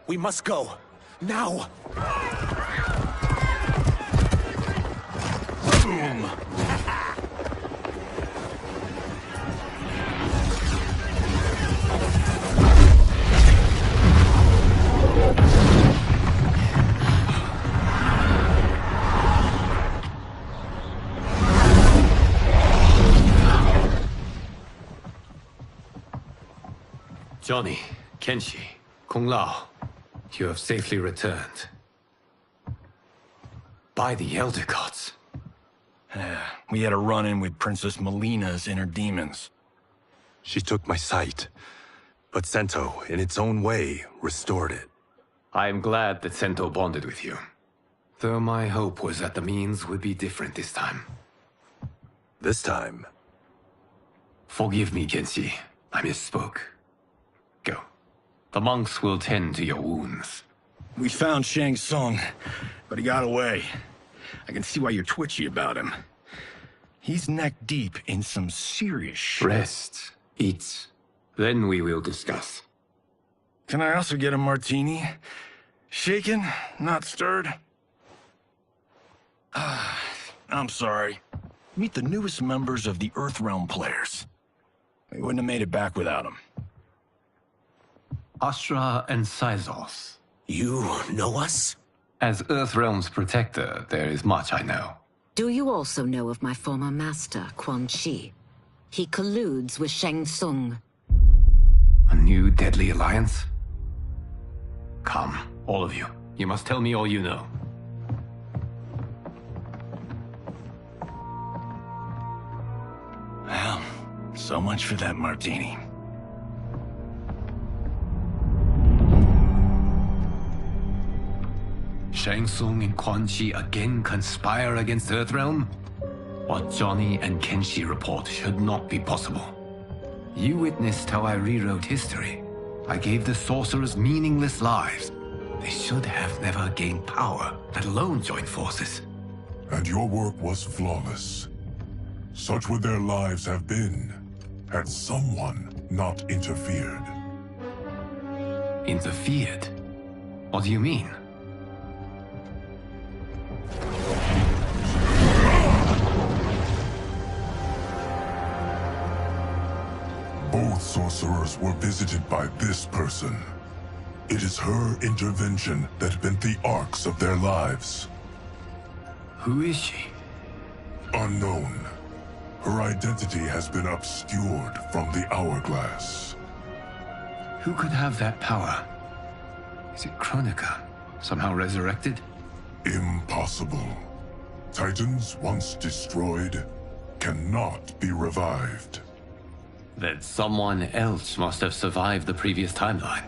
We must go. Now! Boom! Johnny, Kenshi, Kung Lao, you have safely returned. By the Elder Gods. We had a run-in with Princess Melina's inner demons. She took my sight, but Sento, in its own way, restored it. I am glad that Sento bonded with you. Though my hope was that the means would be different this time. This time? Forgive me, Kenshi. I misspoke. Go. The monks will tend to your wounds. We found Shang Tsung, but he got away. I can see why you're twitchy about him. He's neck-deep in some serious shit. Rest. Eat. Then we will discuss. Can I also get a martini? Shaken, not stirred? I'm sorry. Meet the newest members of the Earthrealm players. We wouldn't have made it back without them. Astra and Syzos. You know us? As Earthrealm's protector, there is much I know. Do you also know of my former master, Quan Chi? He colludes with Shang Tsung. A new deadly alliance? Come, all of you. You must tell me all you know. Well, so much for that martini. Shang Tsung and Quan Chi again conspire against Earthrealm? What Johnny and Kenshi report should not be possible. You witnessed how I rewrote history. I gave the sorcerers meaningless lives. They should have never gained power, let alone join forces. And your work was flawless. Such would their lives have been, had someone not interfered. Interfered? What do you mean? Both sorcerers were visited by this person. It is her intervention that bent the arcs of their lives. Who is she? Unknown. Her identity has been obscured from the hourglass. Who could have that power? Is it Kronika? Somehow resurrected? Impossible. Titans once destroyed cannot be revived. Then someone else must have survived the previous timeline.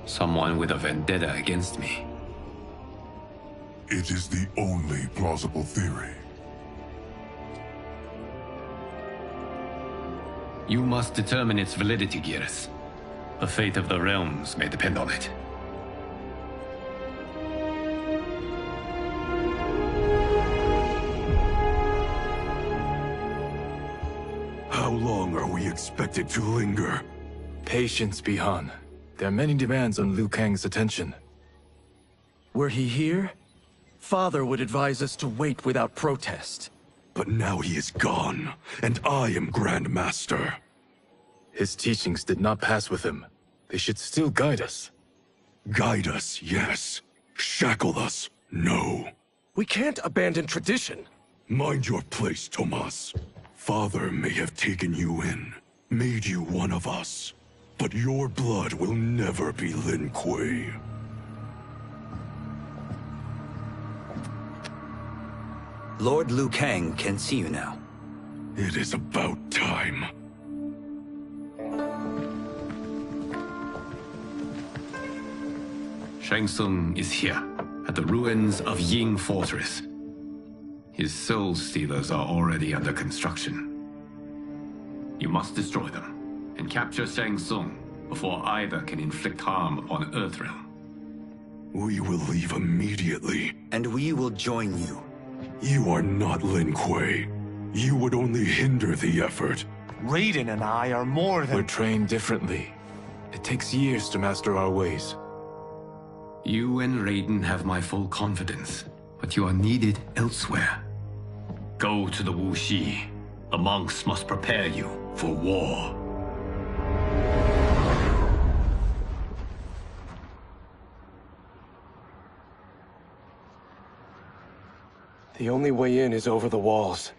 Someone with a vendetta against me. It is the only plausible theory. You must determine its validity, Geras. The fate of the realms may depend on it. How long are we expected to linger? Patience, Bihan. There are many demands on Liu Kang's attention. Were he here, Father would advise us to wait without protest. But now he is gone, and I am Grand Master. His teachings did not pass with him. They should still guide us. Guide us, yes. Shackle us, no. We can't abandon tradition. Mind your place, Tomas. Father may have taken you in, made you one of us. But your blood will never be Lin Kuei. Lord Liu Kang can see you now. It is about time. Shang Tsung is here, at the ruins of Ying Fortress. His soul stealers are already under construction. You must destroy them, and capture Shang Tsung before either can inflict harm upon Earthrealm. We will leave immediately. And we will join you. You are not Lin Kuei. You would only hinder the effort. Raiden and I are more than... We're trained differently. It takes years to master our ways. You and Raiden have my full confidence, but you are needed elsewhere. Go to the Wuxi. The monks must prepare you for war. The only way in is over the walls.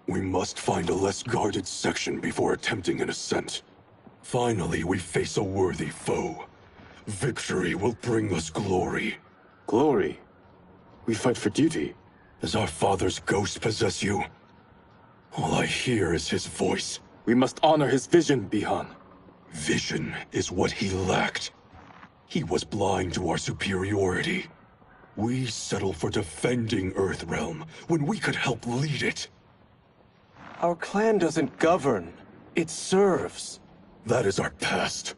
We must find a less guarded section before attempting an ascent. Finally, we face a worthy foe. Victory will bring us glory. Glory? We fight for duty. Does our father's ghost possess you? All I hear is his voice. We must honor his vision, Bihan. Vision is what he lacked. He was blind to our superiority. We settle for defending Earthrealm when we could help lead it. Our clan doesn't govern. It serves. That is our past.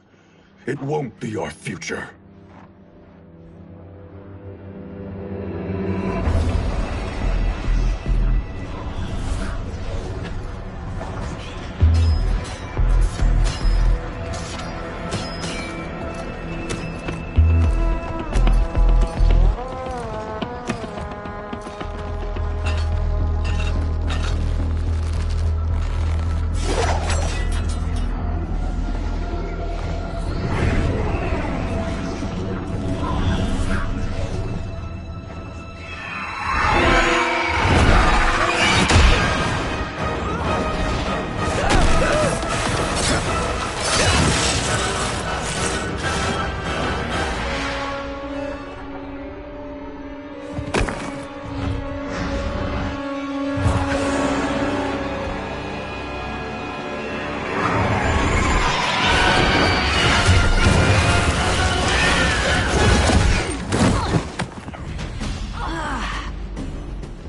It won't be our future.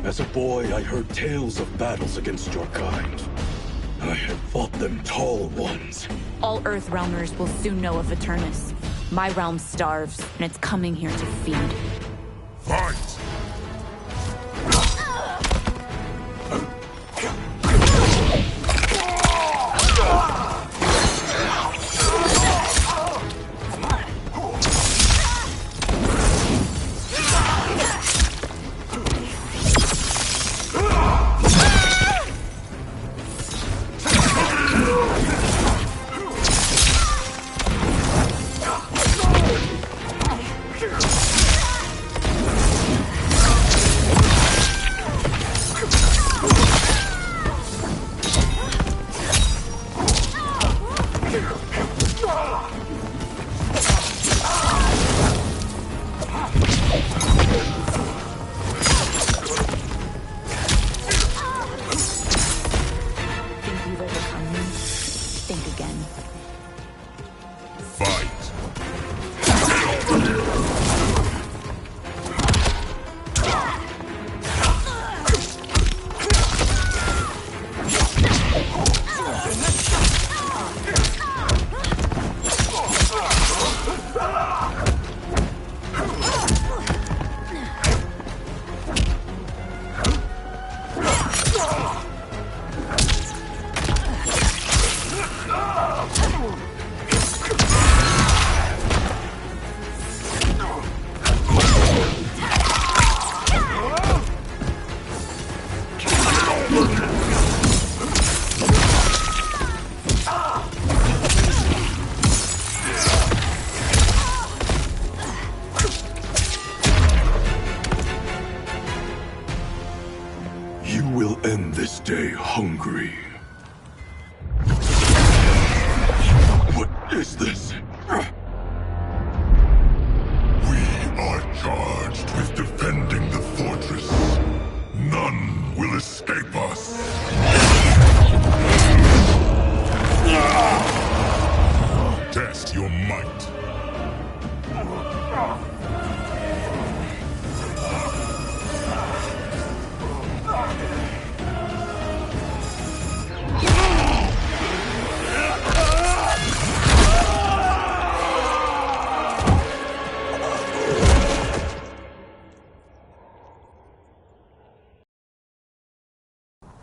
As a boy, I heard tales of battles against your kind. I had fought them tall ones. All Earthrealmers will soon know of Eternus. My realm starves, and it's coming here to feed. Fight! You will end this day hungry. What is this? We are charged with defending the fortress. None will escape us. Test your might.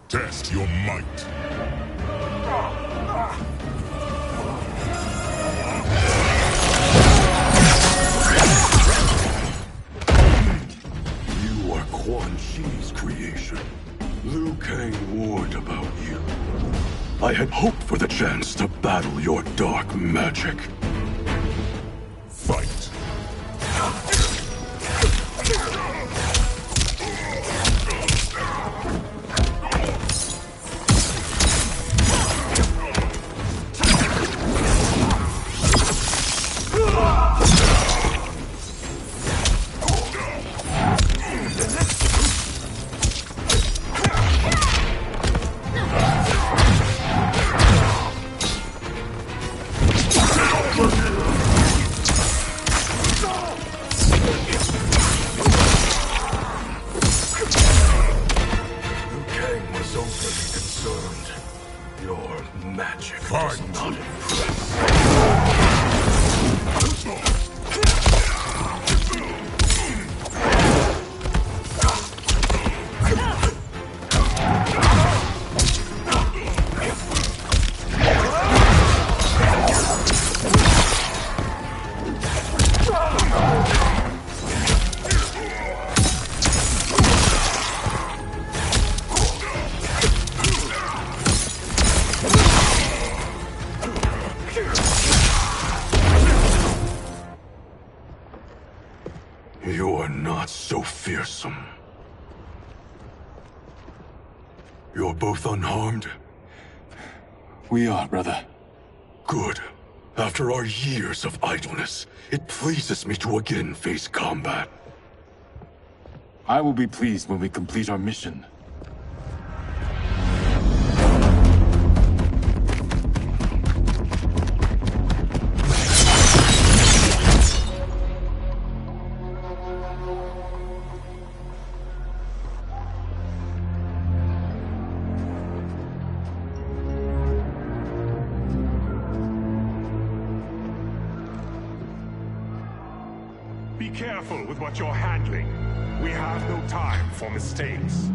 Test your might. I had hoped for the chance to battle your dark magic. Fight. You're not so fearsome. You're both unharmed? We are, brother. Good. After our years of idleness, it pleases me to again face combat. I will be pleased when we complete our mission. Be careful with what you're handling. We have no time for mistakes.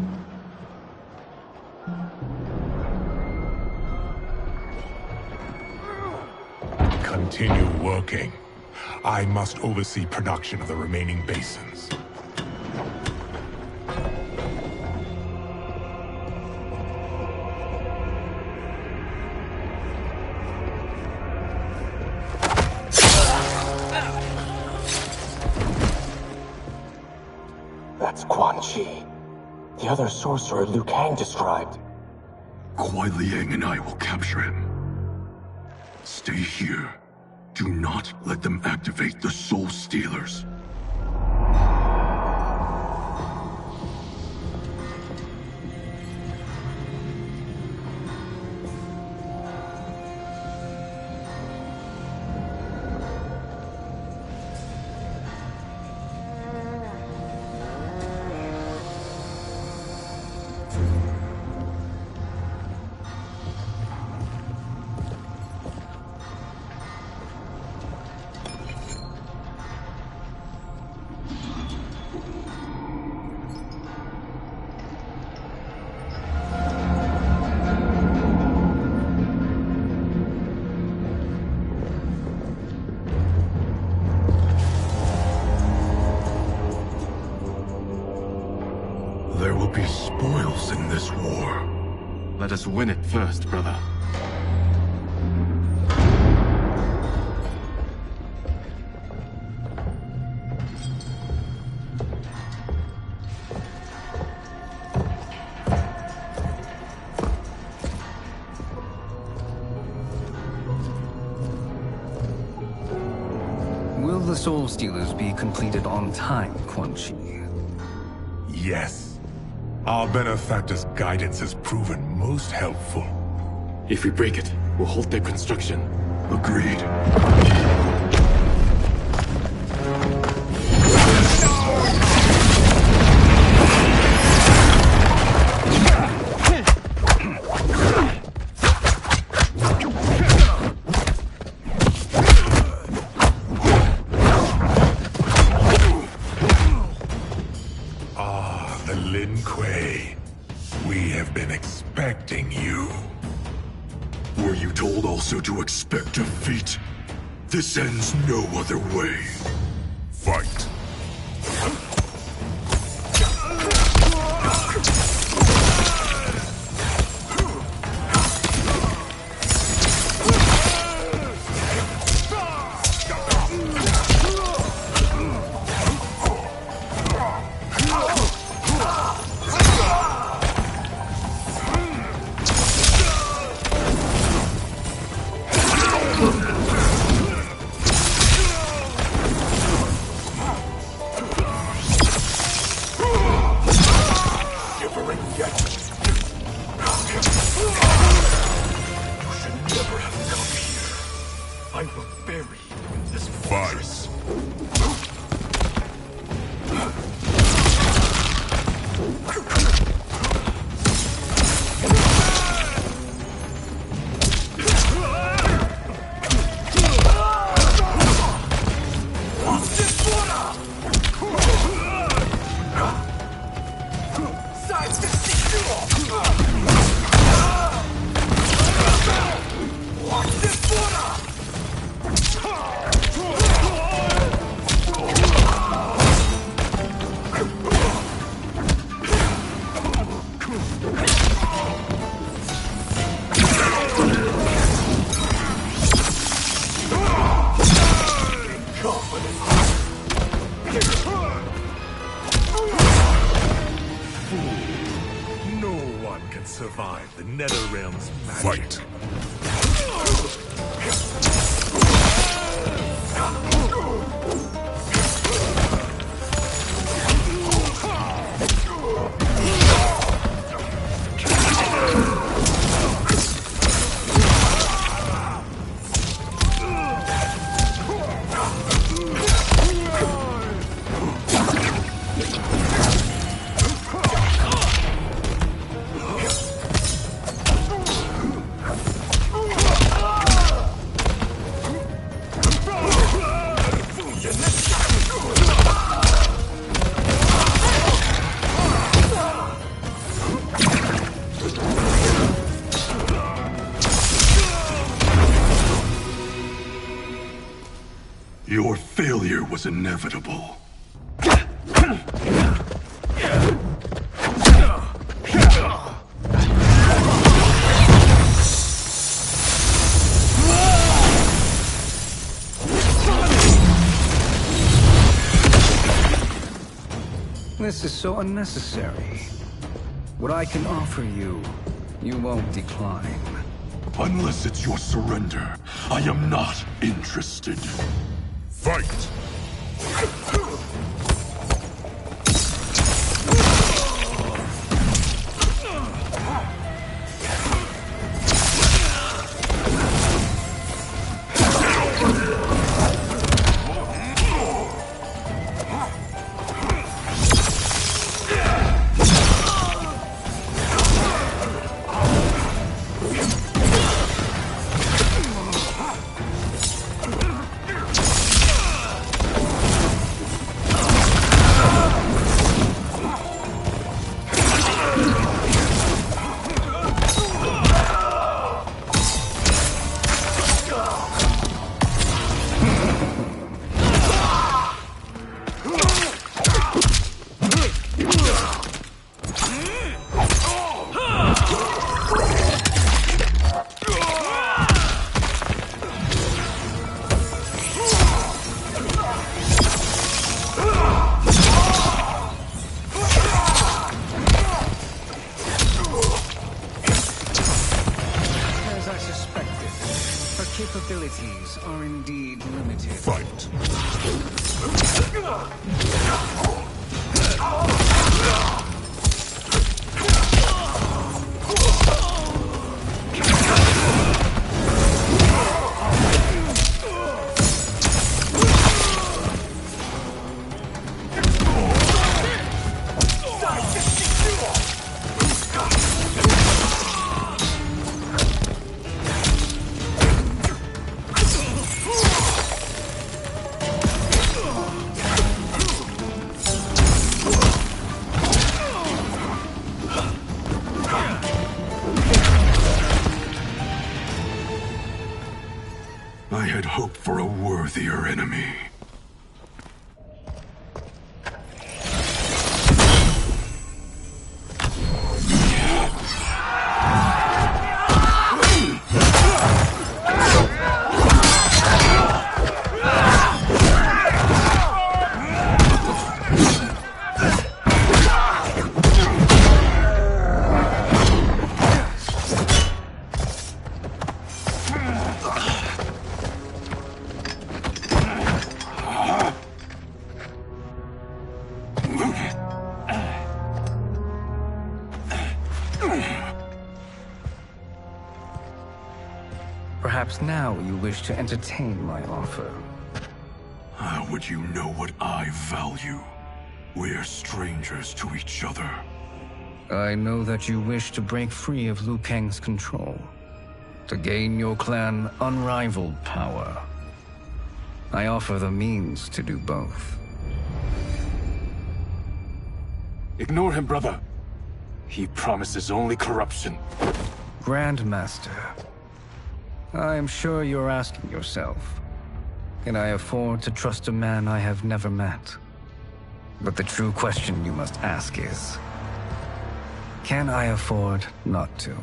Continue working. I must oversee production of the remaining basins. That's Quan Chi. The other sorcerer Liu Kang described. Kuai Liang and I will capture him. Stay here. Do not let them activate the Soul Stealers. There will be spoils in this war. Let us win it first, brother. Will the Soul Stealers be completed on time, Quan Chi? Yes. Our benefactor's guidance has proven most helpful. If we break it, we'll halt their construction. Agreed. We have been expecting you. Were you told also to expect defeat? This ends no other way. Fight. buried in this Fight. No one can survive the Netherrealm's magic. Fight. Your failure was inevitable. This is so unnecessary. What I can offer you, you won't decline. Unless it's your surrender, I am not interested. Fight! Capabilities are indeed limited. Fight! I had hoped for a worthier enemy. perhaps now you wish to entertain my offer. How would you know what I value? We're strangers to each other. I know that you wish to break free of Liu Kang's control, to gain your clan unrivaled power. I offer the means to do both. Ignore him, brother. He promises only corruption. Grandmaster, I am sure you're asking yourself, can I afford to trust a man I have never met? But the true question you must ask is, can I afford not to?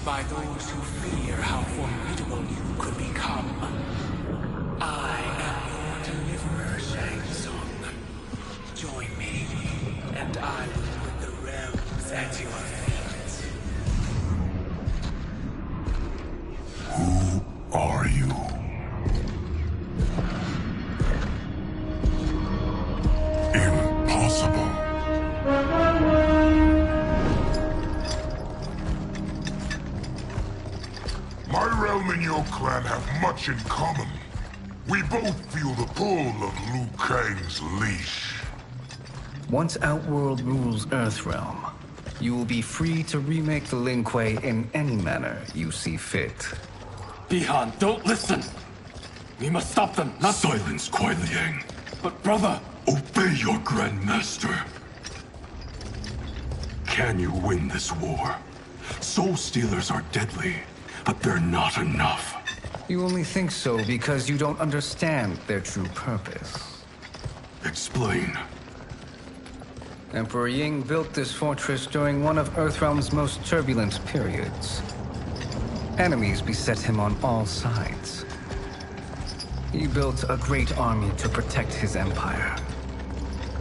By those who fear how formidable you could become. I am your deliverer, Shang Tsung. Join me, and I will put the realms at your feet. Who are you? Impossible. My realm and your clan have much in common. We both feel the pull of Liu Kang's leash. Once Outworld rules Earthrealm, you will be free to remake the Lin Kuei in any manner you see fit. Bihan, don't listen! We must stop them, not— Silence, Kuai Liang. But brother— Obey your Grandmaster. Can you win this war? Soul Stealers are deadly, but they're not enough. You only think so because you don't understand their true purpose. Explain. Emperor Ying built this fortress during one of Earthrealm's most turbulent periods. Enemies beset him on all sides. He built a great army to protect his empire.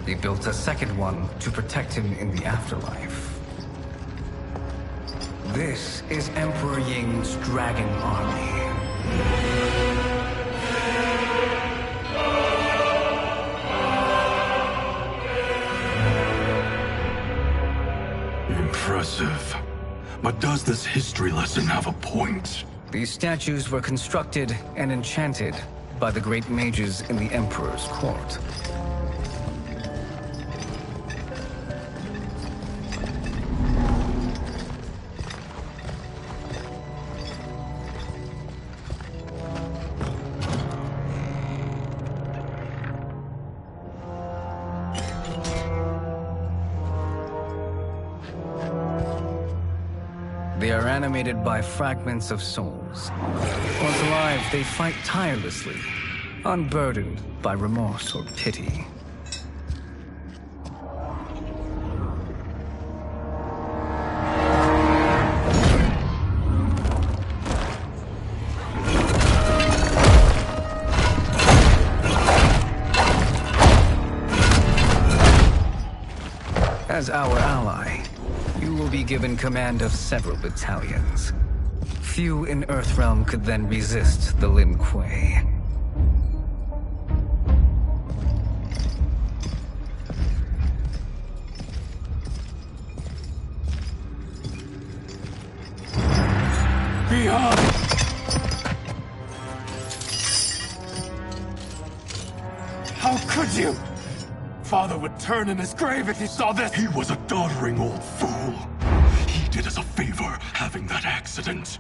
He built a second one to protect him in the afterlife. This is Emperor Ying's Dragon Army. Impressive. But does this history lesson have a point? These statues were constructed and enchanted by the great mages in the Emperor's court. They are animated by fragments of souls. Once alive, they fight tirelessly, unburdened by remorse or pity. As our ally, you will be given command of several battalions. Few in Earthrealm could then resist the Lin Kuei. Bihan! How could you? Father would turn in his grave if he saw this! He was a doddering old fool. He did us a favor having that accident.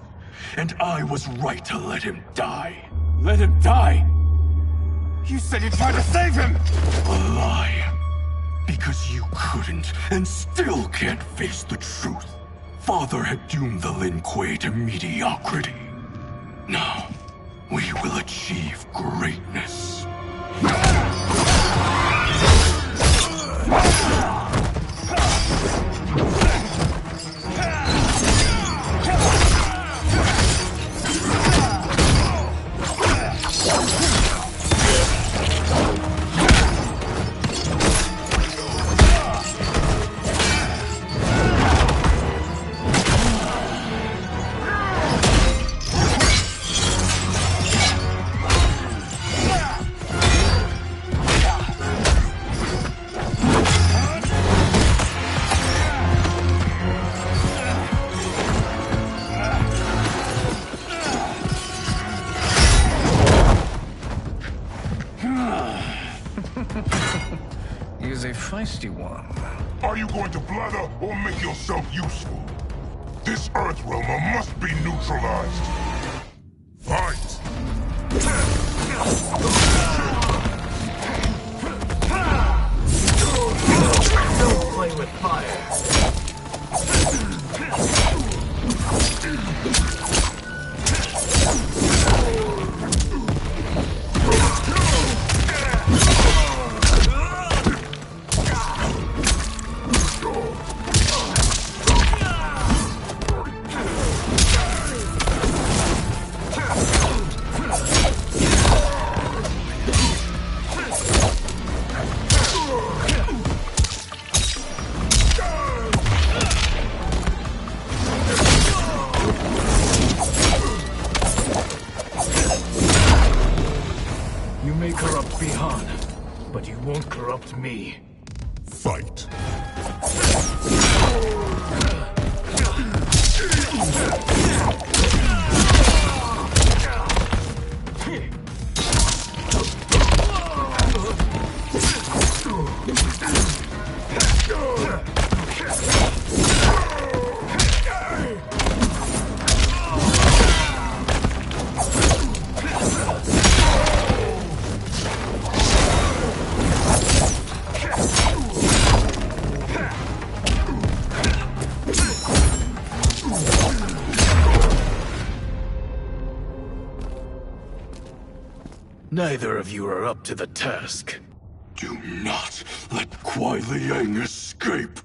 And I was right to let him die. Let him die? You said you tried to save him! A lie. Because you couldn't and still can't face the truth. Father had doomed the Lin Kuei to mediocrity. Now, we will achieve greatness. is a feisty one. Are you going to blather or make yourself useful? This Earthrealmer must be neutralized. Fight! Don't play with fire. You may corrupt Bihan, but you won't corrupt me. Fight. Neither of you are up to the task. Do not let Kuai Liang escape.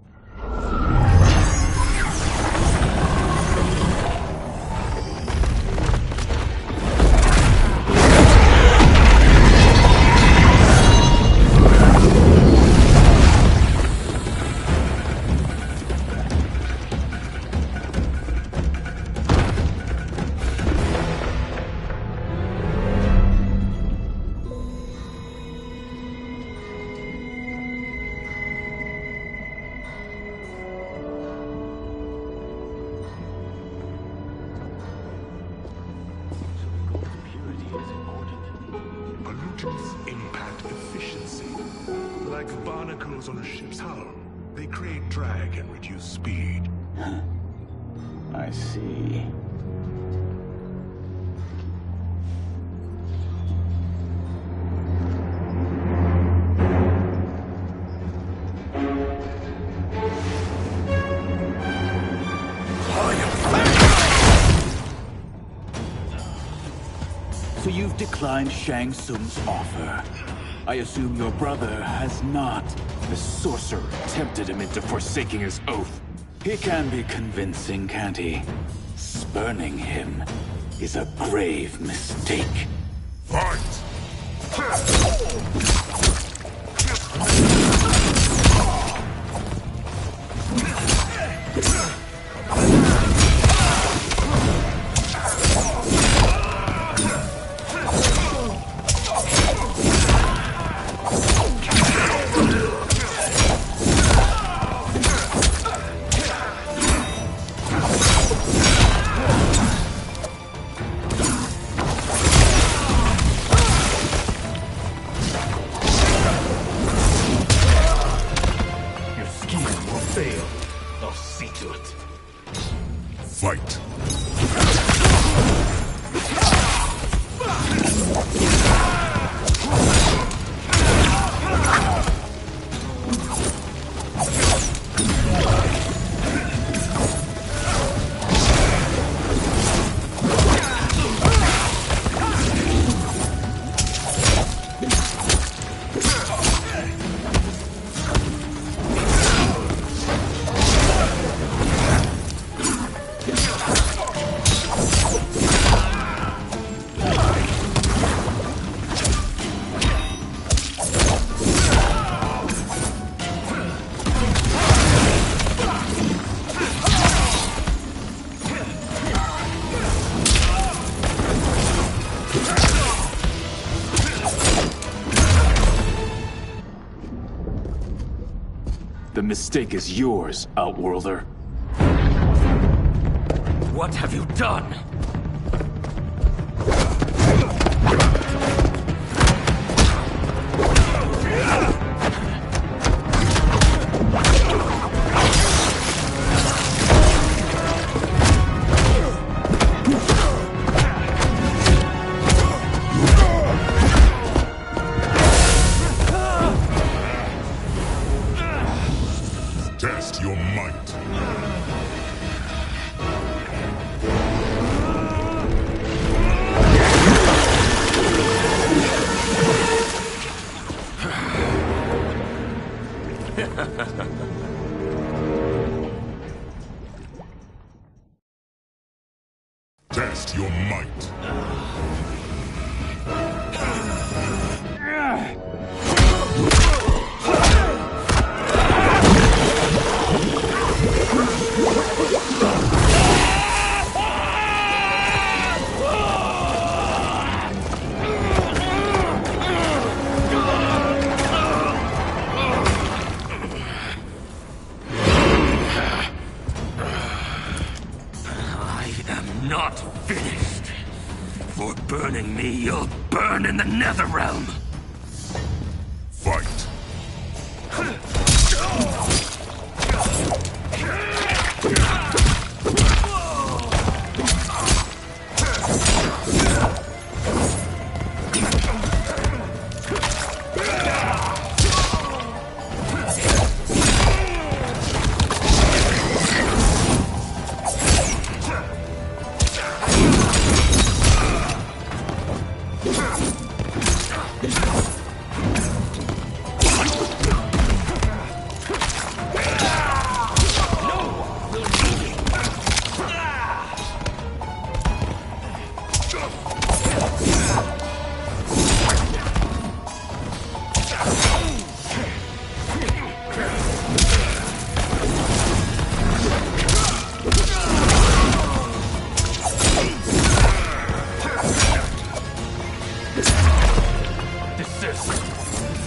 Pollutants impact efficiency. Like barnacles on a ship's hull. They create drag and reduce speed. I see. So you've declined Shang Tsung's offer. I assume your brother has not. The sorcerer tempted him into forsaking his oath. He can be convincing, can't he? Spurning him is a grave mistake. Fight! I'll see to it. Fight. The mistake is yours, Outworlder. What have you done? Test your might. Test your might. Not finished. For burning me, you'll burn in the Netherrealm. Fight.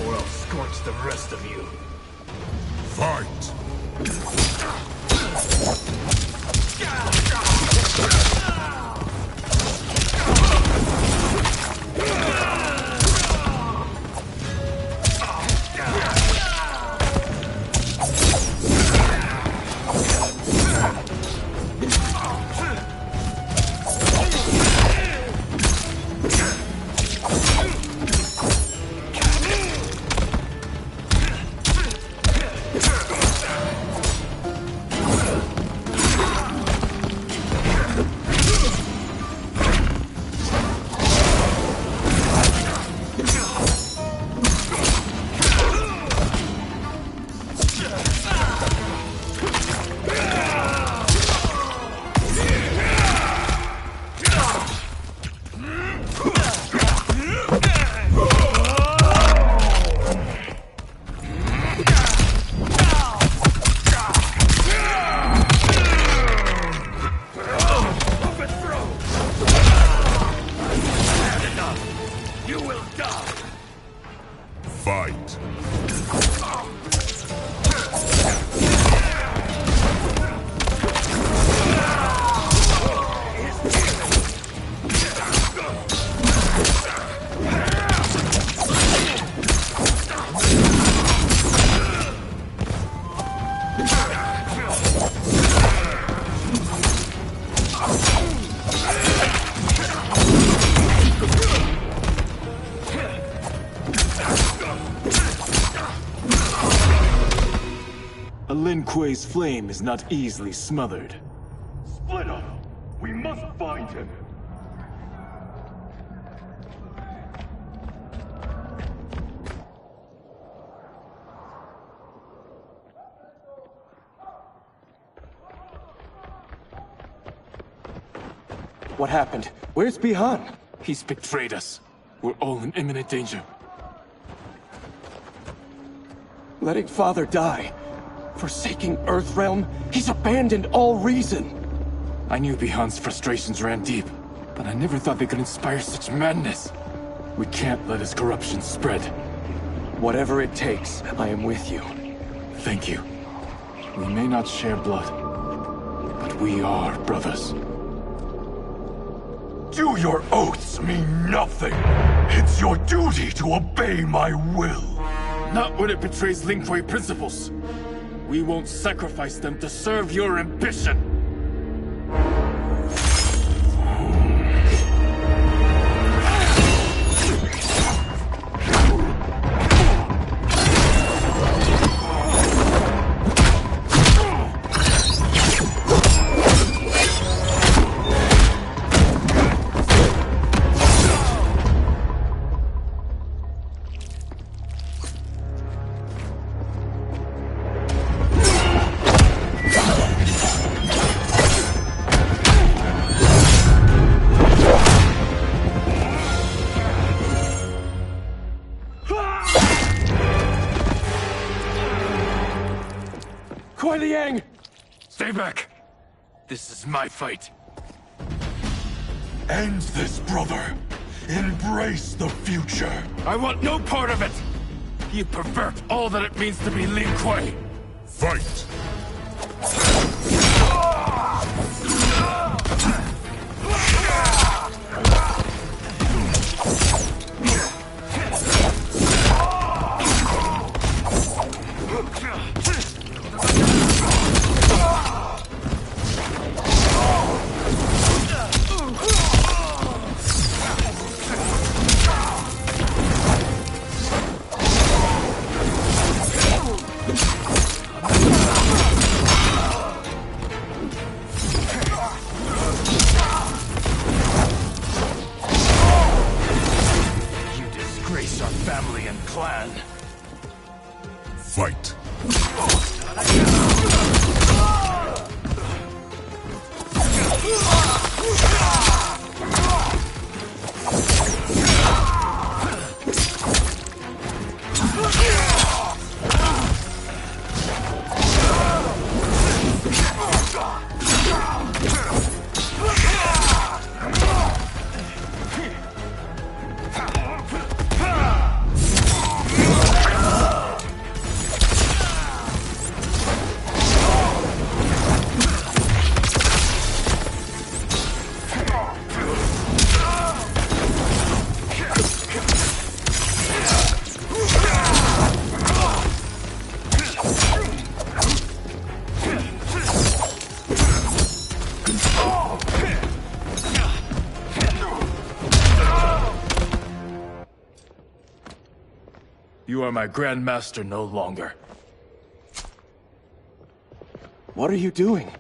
Or I'll scorch the rest of you. Fight! Fight! A Lin Kuei's flame is not easily smothered. Split up! We must find him! What happened? Where's Bihan? He's betrayed us. We're all in imminent danger. Letting Father die. Forsaking Earthrealm, he's abandoned all reason. I knew Bihan's frustrations ran deep, but I never thought they could inspire such madness. We can't let his corruption spread. Whatever it takes, I am with you. Thank you. We may not share blood, but we are brothers. Do your oaths mean nothing? It's your duty to obey my will. Not when it betrays Lin Kuei principles. We won't sacrifice them to serve your ambition. Kuai Liang! Stay back. This is my fight. End this, brother. Embrace the future. I want no part of it! You pervert all that it means to be Lin Kuei! Fight! Fight. You are my Grandmaster no longer. What are you doing?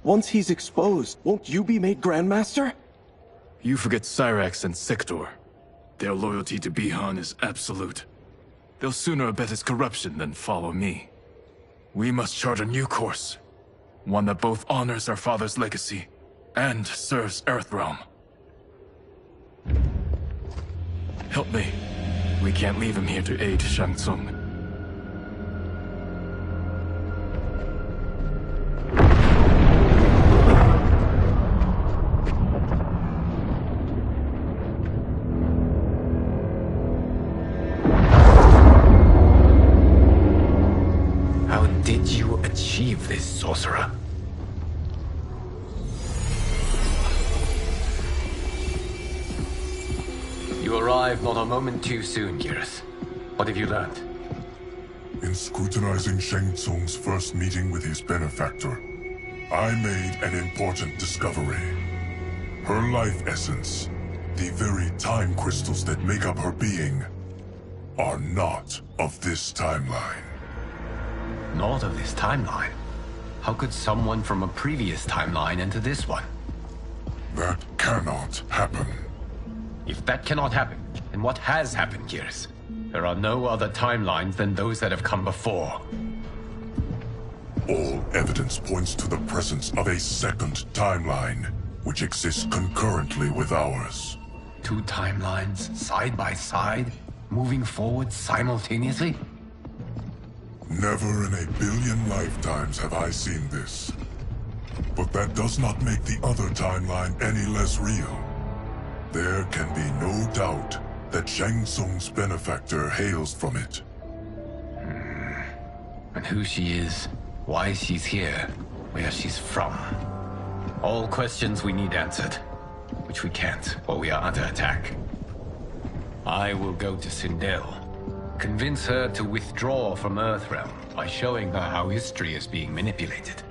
Once he's exposed, won't you be made Grandmaster? You forget Cyrax and Sector. Their loyalty to Bihan is absolute. They'll sooner abet his corruption than follow me. We must chart a new course. One that both honors our father's legacy and serves Earthrealm. Help me. We can't leave him here to aid Shang Tsung. How did you achieve this, sorcerer? You arrived not a moment too soon, Geras. What have you learned? In scrutinizing Shang Tsung's first meeting with his benefactor, I made an important discovery. Her life essence, the very time crystals that make up her being, are not of this timeline. Not of this timeline? How could someone from a previous timeline enter this one? That cannot happen. If that cannot happen, then what has happened, Geras? There are no other timelines than those that have come before. All evidence points to the presence of a second timeline, which exists concurrently with ours. Two timelines, side by side, moving forward simultaneously? Never in a billion lifetimes have I seen this. But that does not make the other timeline any less real. There can be no doubt that Shang Tsung's benefactor hails from it. And who she is, why she's here, where she's from. All questions we need answered, which we can't while we are under attack. I will go to Sindel, convince her to withdraw from Earthrealm by showing her how history is being manipulated.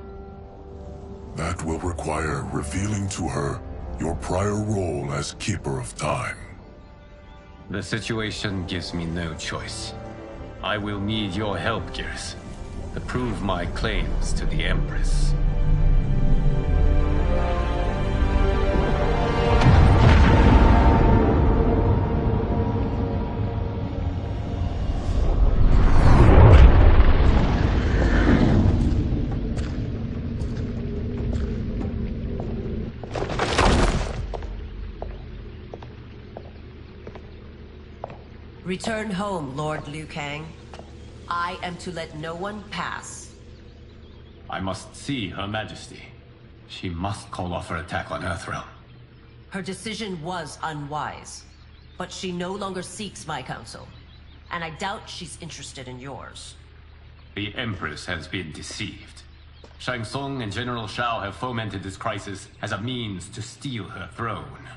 That will require revealing to her your prior role as Keeper of Time. The situation gives me no choice. I will need your help, Geras, to prove my claims to the Empress. Return home, Lord Liu Kang. I am to let no one pass. I must see Her Majesty. She must call off her attack on Earthrealm. Her decision was unwise, but she no longer seeks my counsel, and I doubt she's interested in yours. The Empress has been deceived. Shang Tsung and General Shao have fomented this crisis as a means to steal her throne.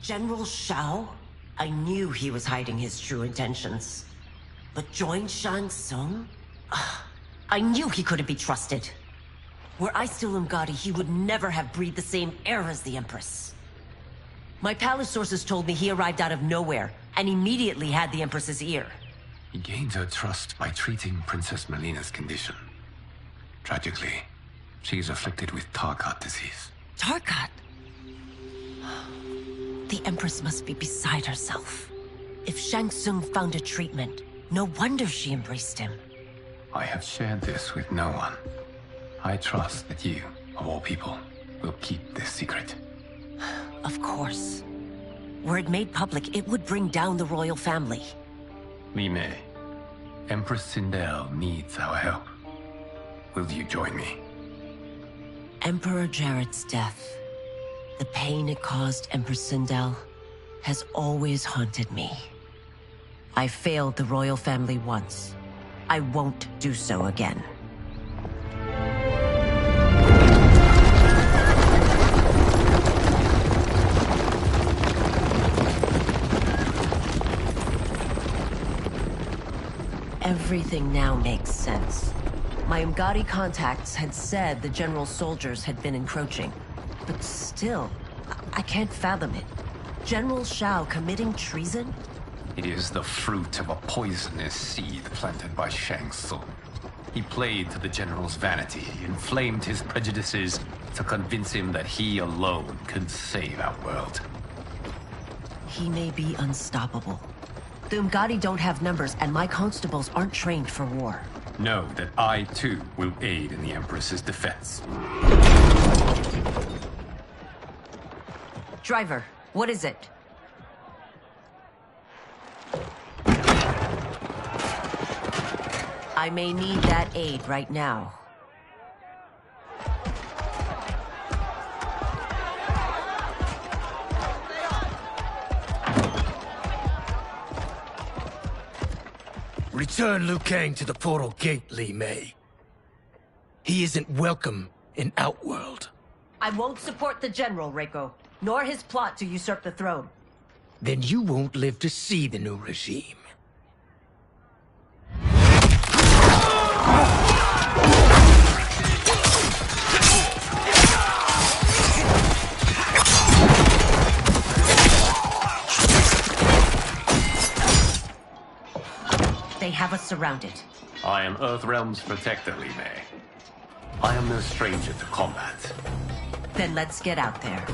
General Shao? I knew he was hiding his true intentions. But join Shang Tsung? I knew he couldn't be trusted. Were I still Umgadi, he would never have breathed the same air as the Empress. My palace sources told me he arrived out of nowhere, and immediately had the Empress's ear. He gained her trust by treating Princess Melina's condition. Tragically, she is afflicted with Tarkat disease. Tarkat? The Empress must be beside herself. If Shang Tsung found a treatment, no wonder she embraced him. I have shared this with no one. I trust that you, of all people, will keep this secret. Of course. Were it made public, it would bring down the royal family. Li Mei, Empress Sindel needs our help. Will you join me? Emperor Jarrett's death, the pain it caused Empress Sindel, has always haunted me. I failed the royal family once. I won't do so again. Everything now makes sense. My Umgadi contacts had said the general's soldiers had been encroaching. But still, I can't fathom it. General Shao committing treason? It is the fruit of a poisonous seed planted by Shang Tsung. He played to the general's vanity, inflamed his prejudices to convince him that he alone could save our world. He may be unstoppable. The Umgadi don't have numbers, and my constables aren't trained for war. Know that I, too, will aid in the Empress's defense. Driver, what is it? I may need that aid right now. Return Liu Kang to the portal gate, Li Mei. He isn't welcome in Outworld. I won't support the General, Reiko, nor his plot to usurp the throne. Then you won't live to see the new regime. They have us surrounded. I am Earthrealm's protector, Li Mei. I am no stranger to combat. Then let's get out there.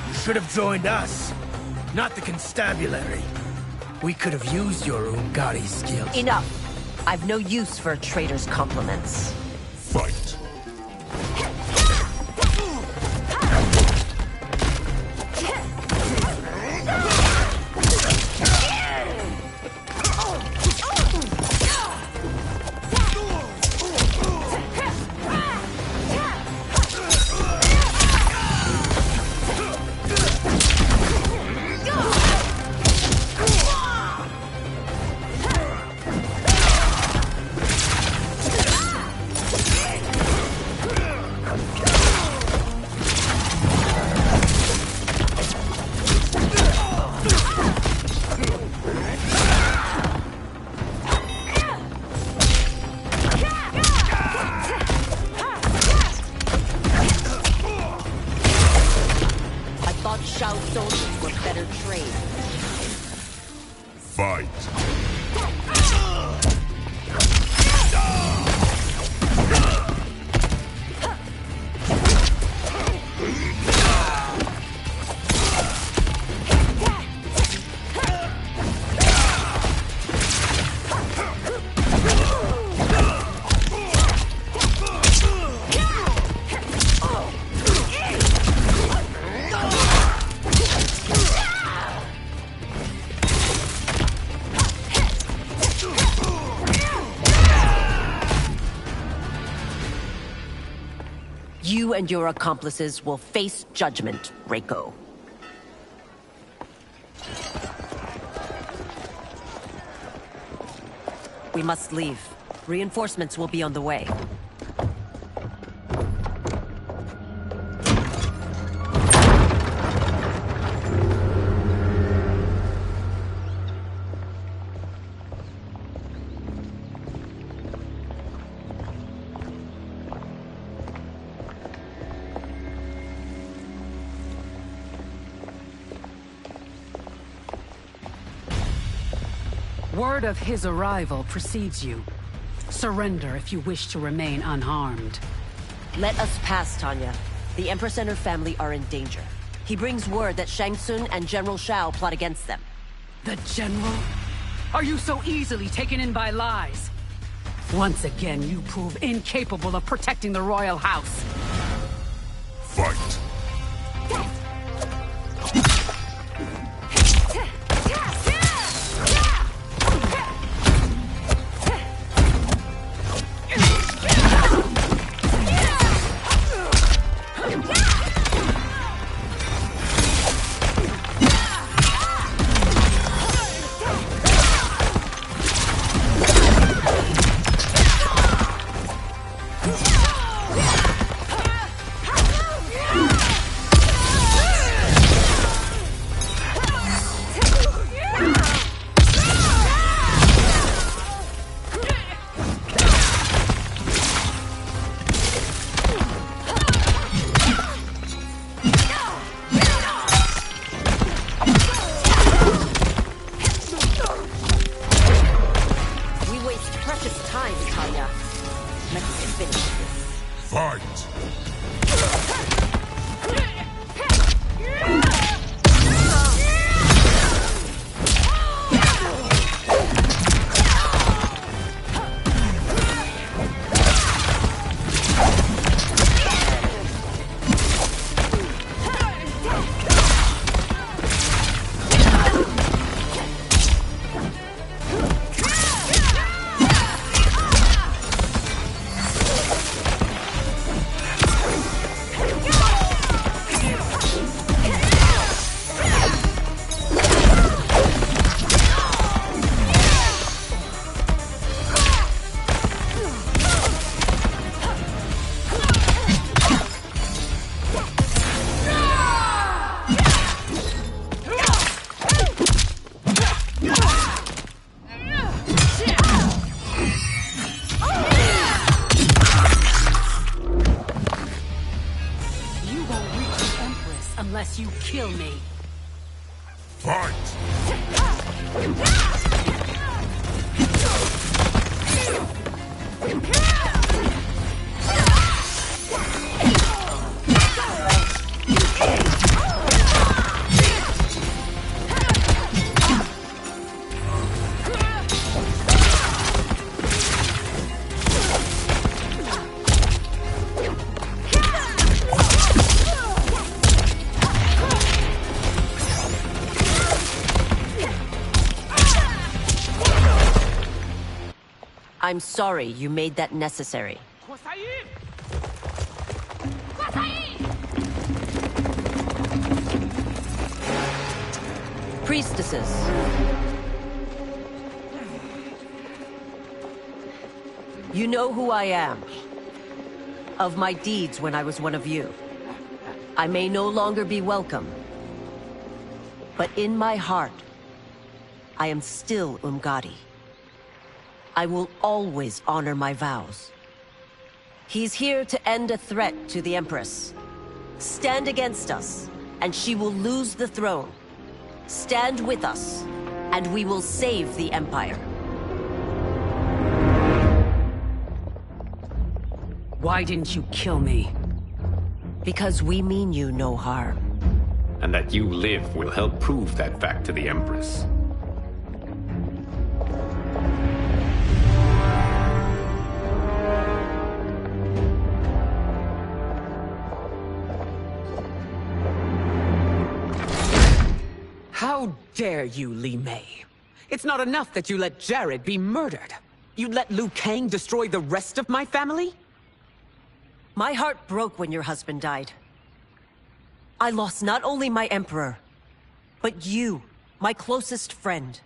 You should have joined us, not the constabulary. We could have used your Umgadi skills. Enough! I've no use for a traitor's compliments. Fight. Shao soldiers were better trained. Fight. You and your accomplices will face judgment, Reiko. We must leave. Reinforcements will be on the way. Word of his arrival precedes you. Surrender if you wish to remain unharmed. Let us pass, Tanya. The Empress and her family are in danger. He brings word that Shang Tsung and General Shao plot against them. The General? Are you so easily taken in by lies? Once again, you prove incapable of protecting the royal house. Fight! Unless you kill me. Fight! I'm sorry you made that necessary. Priestesses. You know who I am. Of my deeds when I was one of you. I may no longer be welcome. But in my heart, I am still Umgadi. I will always honor my vows. He's here to end a threat to the Empress. Stand against us, and she will lose the throne. Stand with us, and we will save the Empire. Why didn't you kill me? Because we mean you no harm. And that you live will help prove that fact to the Empress. How dare you, Li Mei? It's not enough that you let Jared be murdered. You'd let Liu Kang destroy the rest of my family? My heart broke when your husband died. I lost not only my emperor, but you, my closest friend.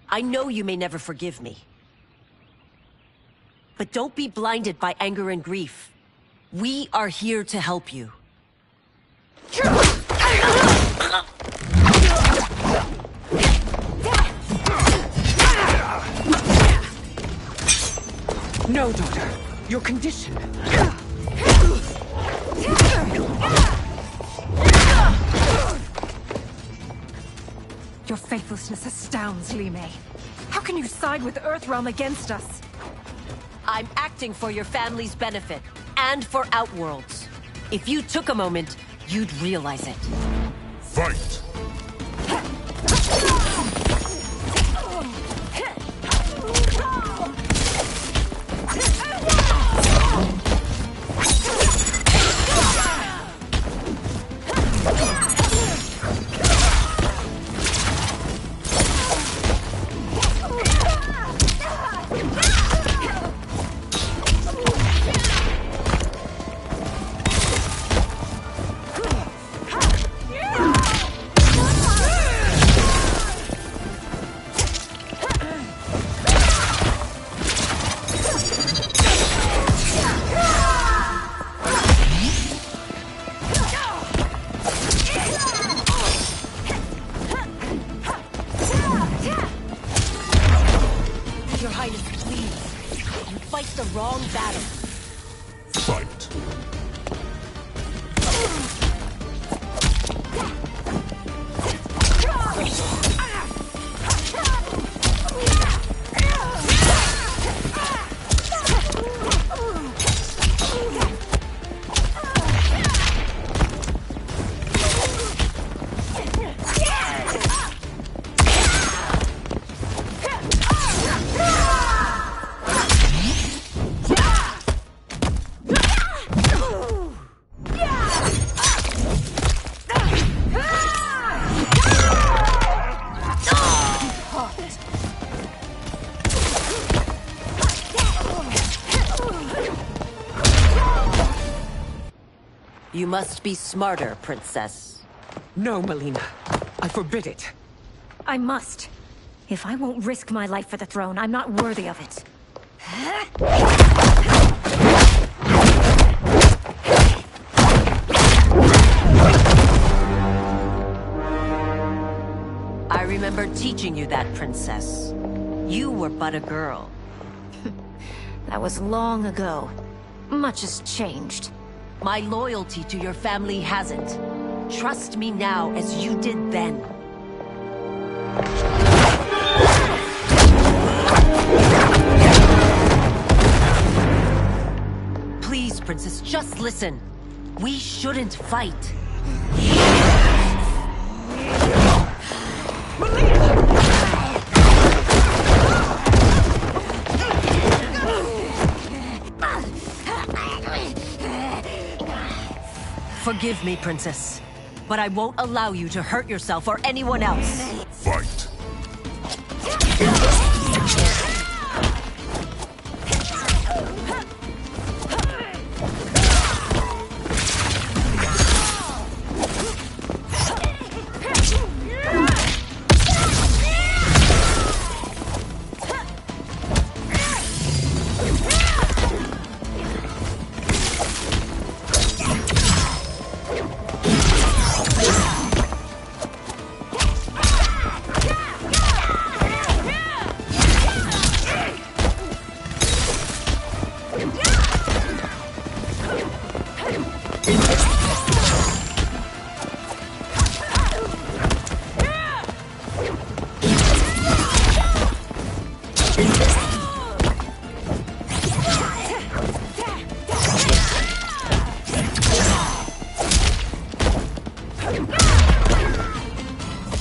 I know you may never forgive me. But don't be blinded by anger and grief. We are here to help you. No, daughter. Your condition. Your faithlessness astounds, Li Mei. How can you side with Earthrealm against us? I'm acting for your family's benefit, and for Outworld's. If you took a moment, you'd realize it. Fight! You must be smarter, Princess. No, Melina. I forbid it. I must. If I won't risk my life for the throne, I'm not worthy of it. I remember teaching you that, Princess. You were but a girl. That was long ago. Much has changed. My loyalty to your family hasn't. Trust me now as you did then. Please, Princess, just listen. We shouldn't fight. Forgive me, Princess, but I won't allow you to hurt yourself or anyone else. Fight.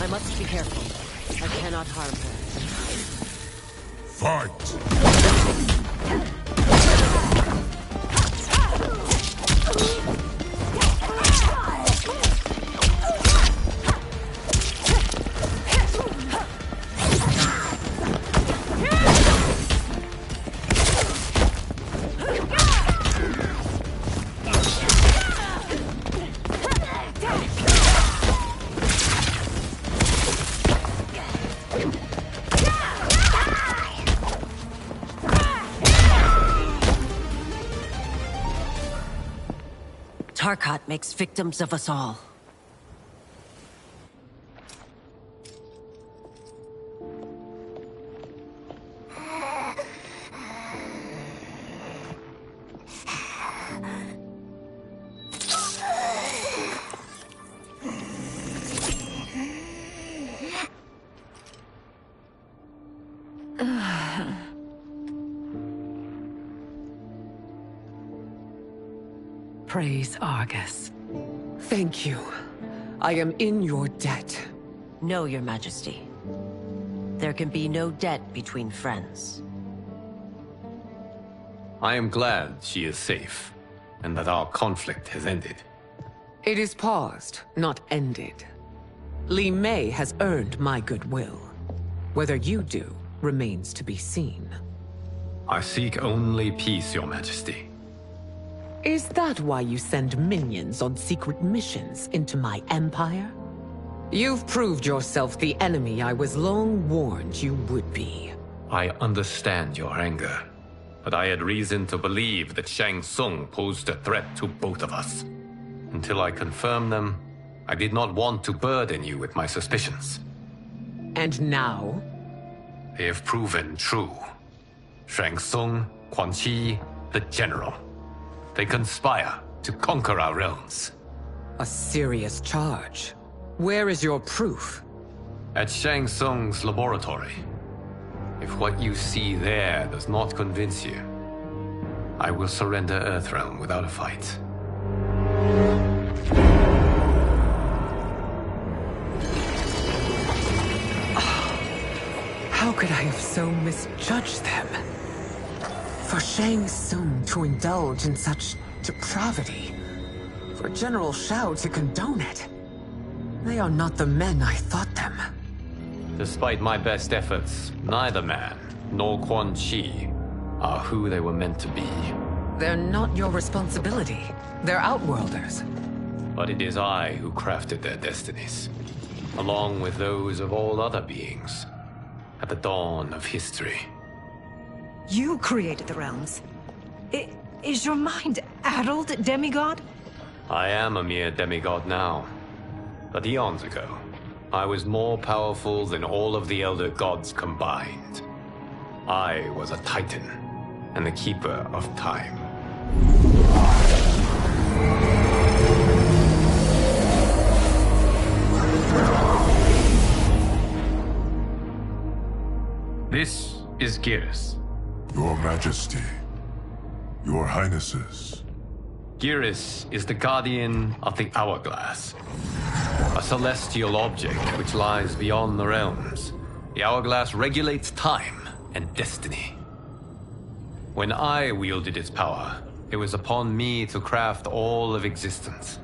I must be careful. I cannot harm her. Fight! Tarkat makes victims of us all. Praise Argus. Thank you. I am in your debt. No, Your Majesty. There can be no debt between friends. I am glad she is safe, and that our conflict has ended. It is paused, not ended. Li Mei has earned my goodwill. Whether you do remains to be seen. I seek only peace, Your Majesty. Is that why you send minions on secret missions into my empire? You've proved yourself the enemy I was long warned you would be. I understand your anger, but I had reason to believe that Shang Tsung posed a threat to both of us. Until I confirmed them, I did not want to burden you with my suspicions. And now? They have proven true. Shang Tsung, Quan Chi, the General. They conspire to conquer our realms. A serious charge. Where is your proof? At Shang Tsung's laboratory. If what you see there does not convince you, I will surrender Earthrealm without a fight. How could I have so misjudged them? For Shang Tsung to indulge in such depravity, for General Shao to condone it, they are not the men I thought them. Despite my best efforts, neither man nor Quan Chi are who they were meant to be. They're not your responsibility. They're Outworlders. But it is I who crafted their destinies, along with those of all other beings, at the dawn of history. You created the realms. Is your mind addled, demigod? I am a mere demigod now. But eons ago, I was more powerful than all of the Elder Gods combined. I was a Titan, and the Keeper of Time. This is Geras. Your Majesty. Your Highnesses. Geras is the guardian of the Hourglass. A celestial object which lies beyond the realms. The Hourglass regulates time and destiny. When I wielded its power, it was upon me to craft all of existence.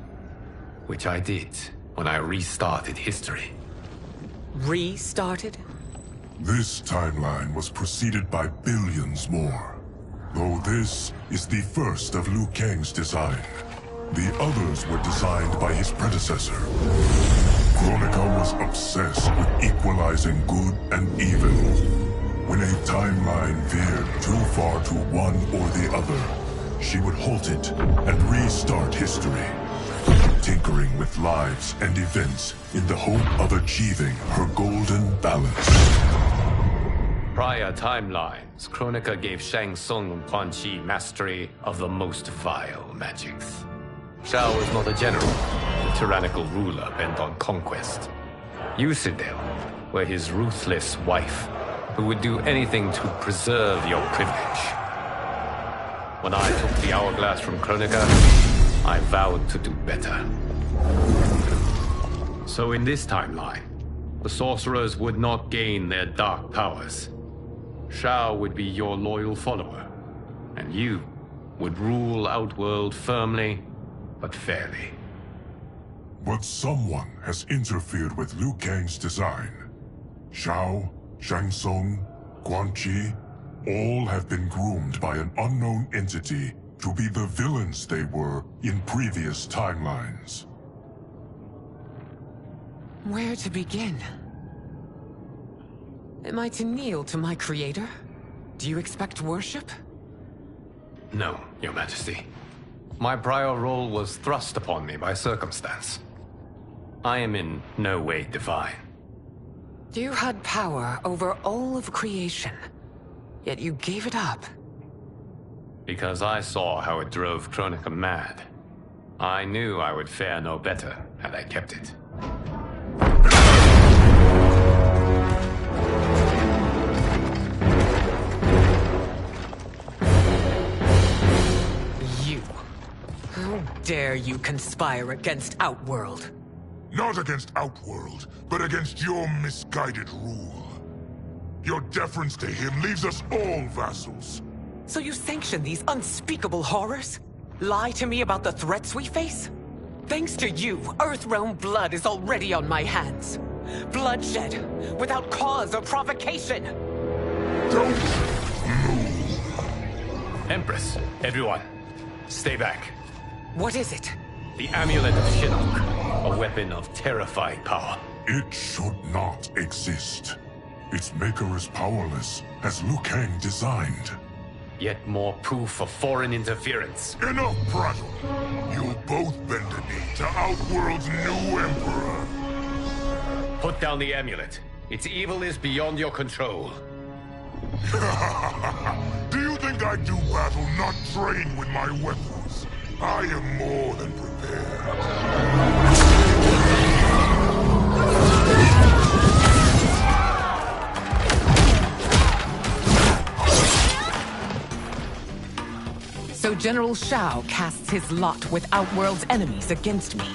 Which I did when I restarted history. Restarted? This timeline was preceded by billions more. Though this is the first of Liu Kang's design. The others were designed by his predecessor. Kronika was obsessed with equalizing good and evil. When a timeline veered too far to one or the other, she would halt it and restart history, tinkering with lives and events in the hope of achieving her golden balance. Prior timelines, Kronika gave Shang Tsung and Quan Chi mastery of the most vile magics. Shao was not a general, a tyrannical ruler bent on conquest. You, Citadel, were his ruthless wife, who would do anything to preserve your privilege. When I took the Hourglass from Kronika, I vowed to do better. So in this timeline, the sorcerers would not gain their dark powers. Shao would be your loyal follower, and you would rule Outworld firmly, but fairly. But someone has interfered with Liu Kang's design. Shao, Shang Tsung, Quan Chi, all have been groomed by an unknown entity to be the villains they were in previous timelines. Where to begin? Am I to kneel to my creator? Do you expect worship? No, Your Majesty. My prior role was thrust upon me by circumstance. I am in no way divine. You had power over all of creation, yet you gave it up. Because I saw how it drove Kronika mad. I knew I would fare no better had I kept it. You. How dare you conspire against Outworld? Not against Outworld, but against your misguided rule. Your deference to him leaves us all vassals. So you sanction these unspeakable horrors? Lie to me about the threats we face? Thanks to you, Earthrealm blood is already on my hands. Bloodshed, without cause or provocation. Don't move. Empress, everyone, stay back. What is it? The Amulet of Shinnok, a weapon of terrifying power. It should not exist. Its maker is powerless, as Liu Kang designed. Yet more proof of foreign interference. Enough prattle! You'll both bend a knee to Outworld's new emperor. Put down the amulet. Its evil is beyond your control. Do you think I do battle not trained with my weapons? I am more than prepared. So General Shao casts his lot with Outworld's enemies against me.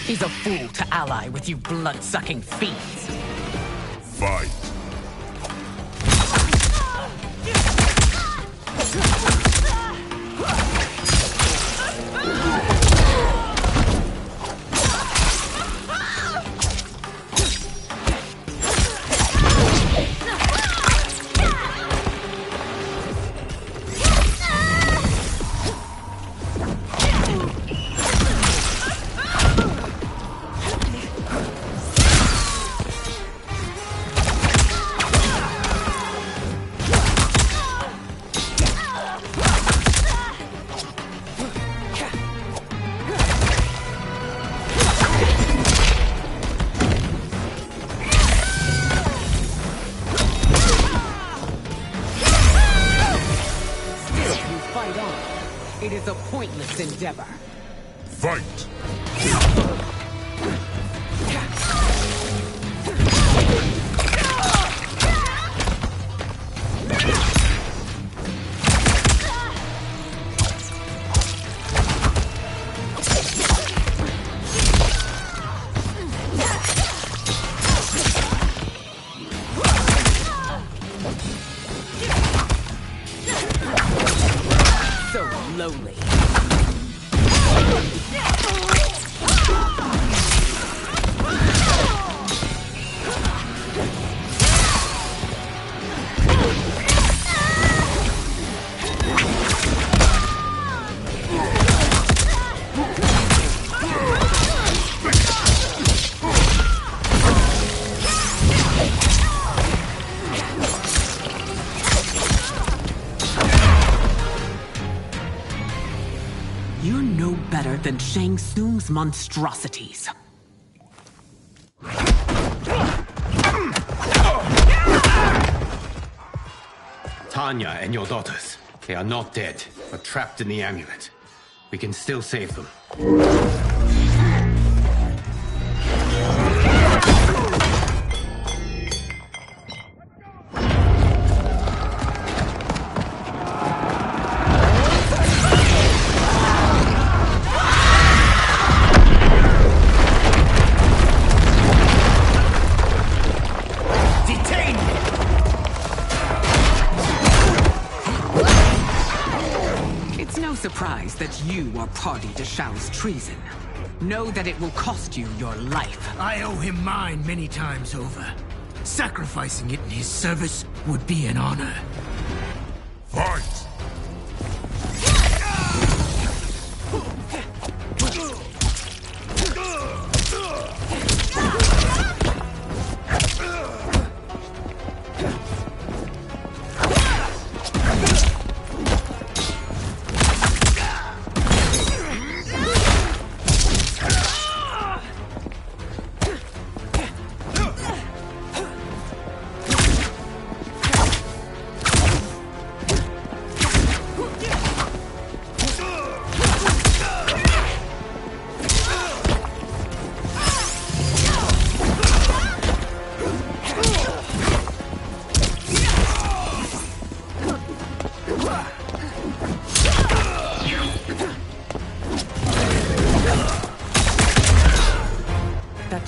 He's a fool to ally with you blood-sucking fiends. Fight. It is a pointless endeavor. Fight! So lowly. You're no better than Shang Tsung's monstrosities. Tanya and your daughters. They are not dead, but trapped in the amulet. We can still save them. It's no surprise that you are party to Shao's treason. Know that it will cost you your life. I owe him mine many times over. Sacrificing it in his service would be an honor. Fight!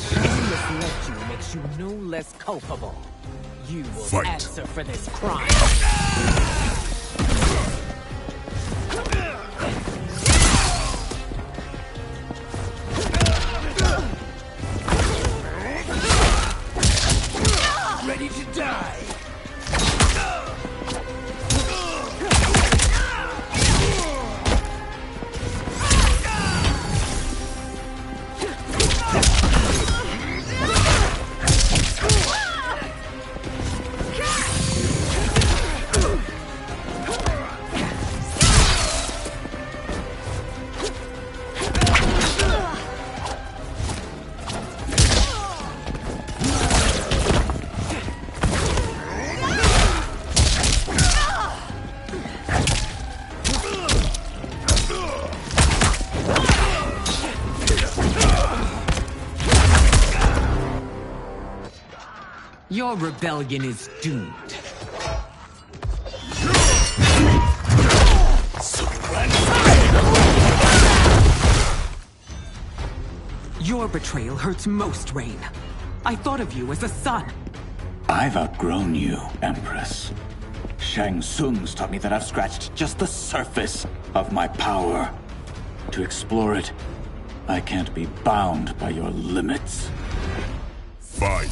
Having misled you makes you no less culpable. You will Fight. answer for this crime. Ready to die. Your rebellion is doomed. Your betrayal hurts most, Rain. I thought of you as a son. I've outgrown you, Empress. Shang Tsung's taught me that I've scratched just the surface of my power. To explore it, I can't be bound by your limits. Fight.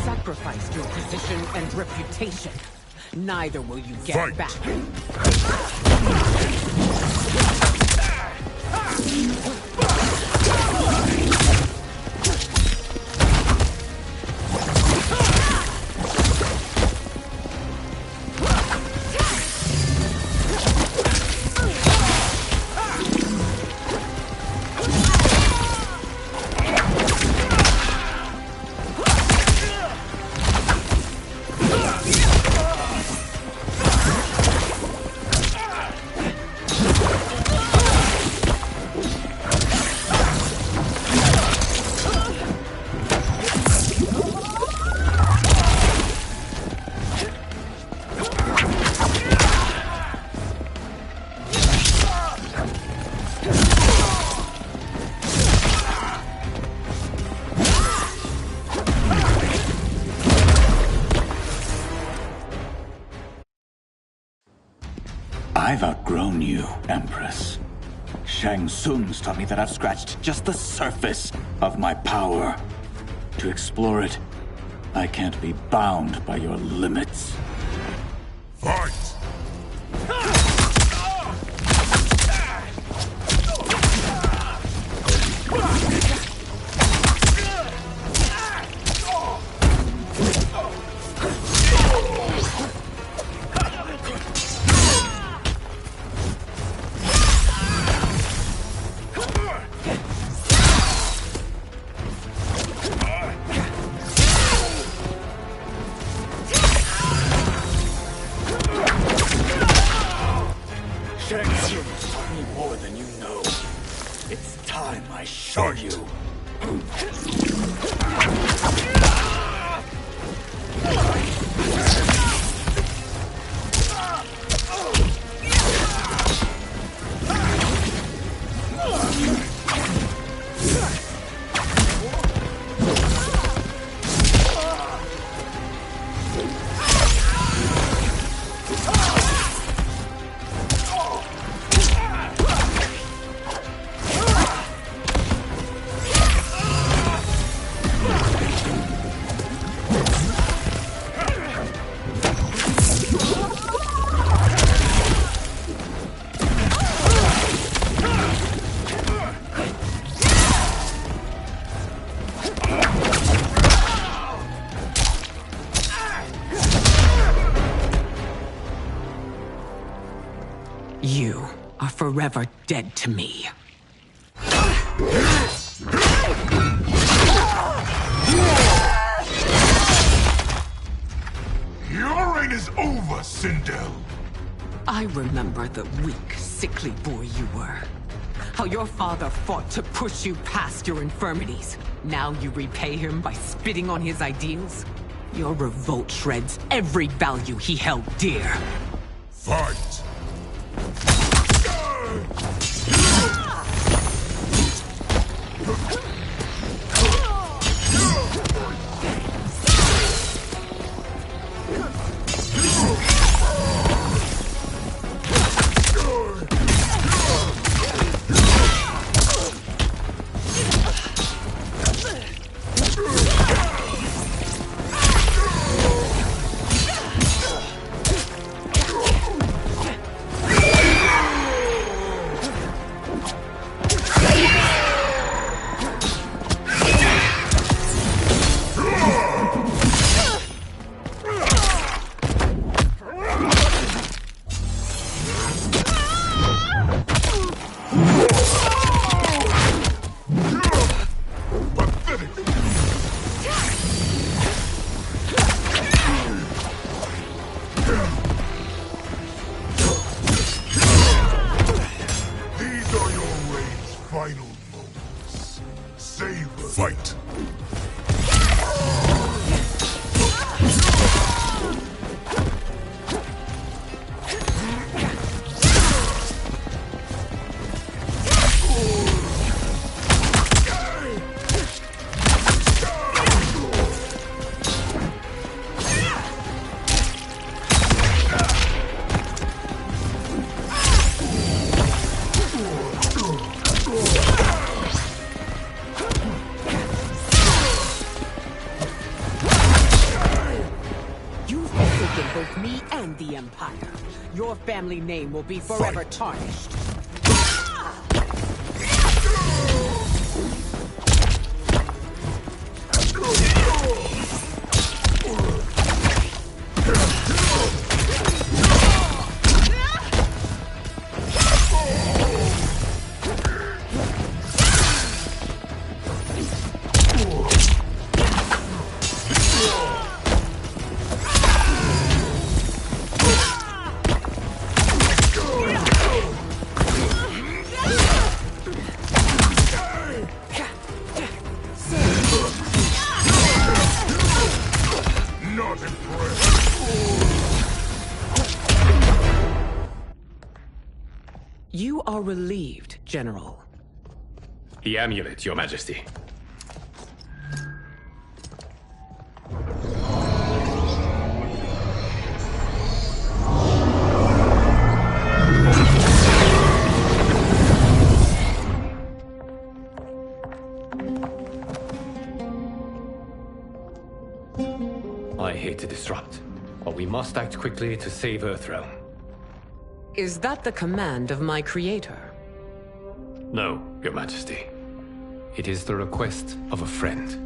Sacrificed your position and reputation. Neither will you get Fight. back. I've outgrown you, Empress. Shang Tsung's taught me that I've scratched just the surface of my power. To explore it, I can't be bound by your limits. Fight! Shang Tsung's taught me more than you know. It's time I show you. You are forever dead to me. Your reign is over, Sindel. I remember the weak, sickly boy you were. How your father fought to push you past your infirmities. Now you repay him by spitting on his ideals? Your revolt shreds every value he held dear. Fight! Fight. Both me and the Empire. Your family name will be forever tarnished. You are relieved, General. The amulet, Your Majesty. I hate to disrupt, but we must act quickly to save Earthrealm. Is that the command of my creator? No, Your Majesty. It is the request of a friend.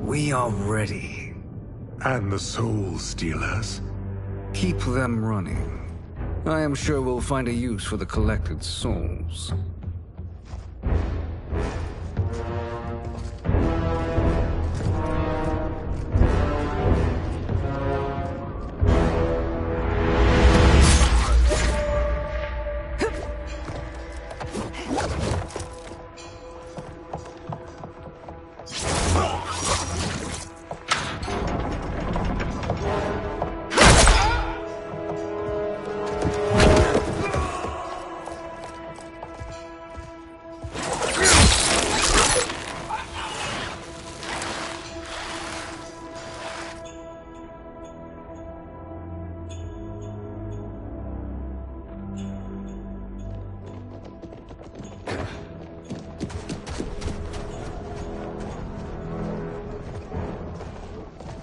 We are ready. And the Soul Stealers? Keep them running. I am sure we'll find a use for the collected souls.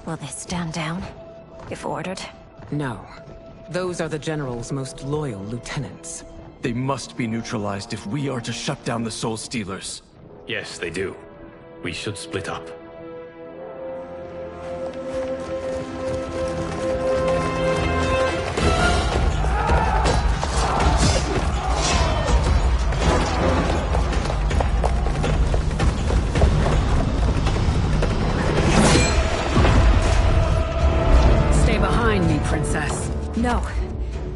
Will they stand down, if ordered? No. Those are the General's most loyal lieutenants. They must be neutralized if we are to shut down the Soul Stealers. Yes, they do. We should split up. Stay behind me, Princess. No.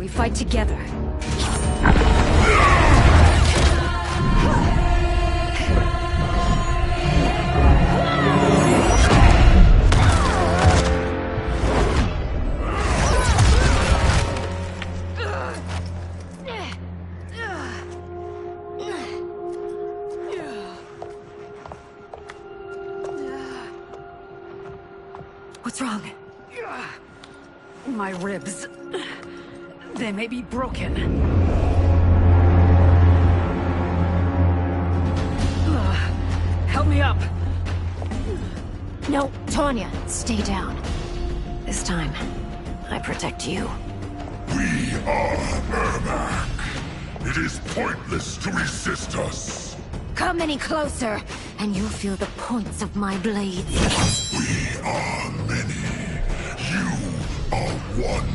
We fight together. What's wrong? My ribs. They may be broken. Help me up. No, Tanya, stay down. This time, I protect you. We are Ermac. It is pointless to resist us. Come any closer, and you'll feel the points of my blades. We are many. You are one.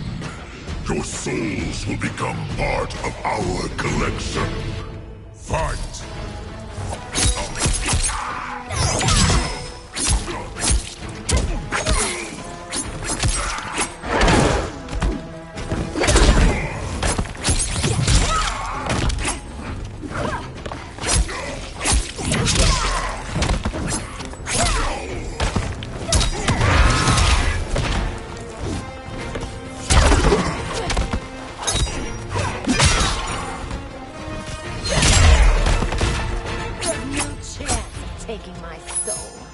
Your souls will become part of our collection. Fight! Taking my soul.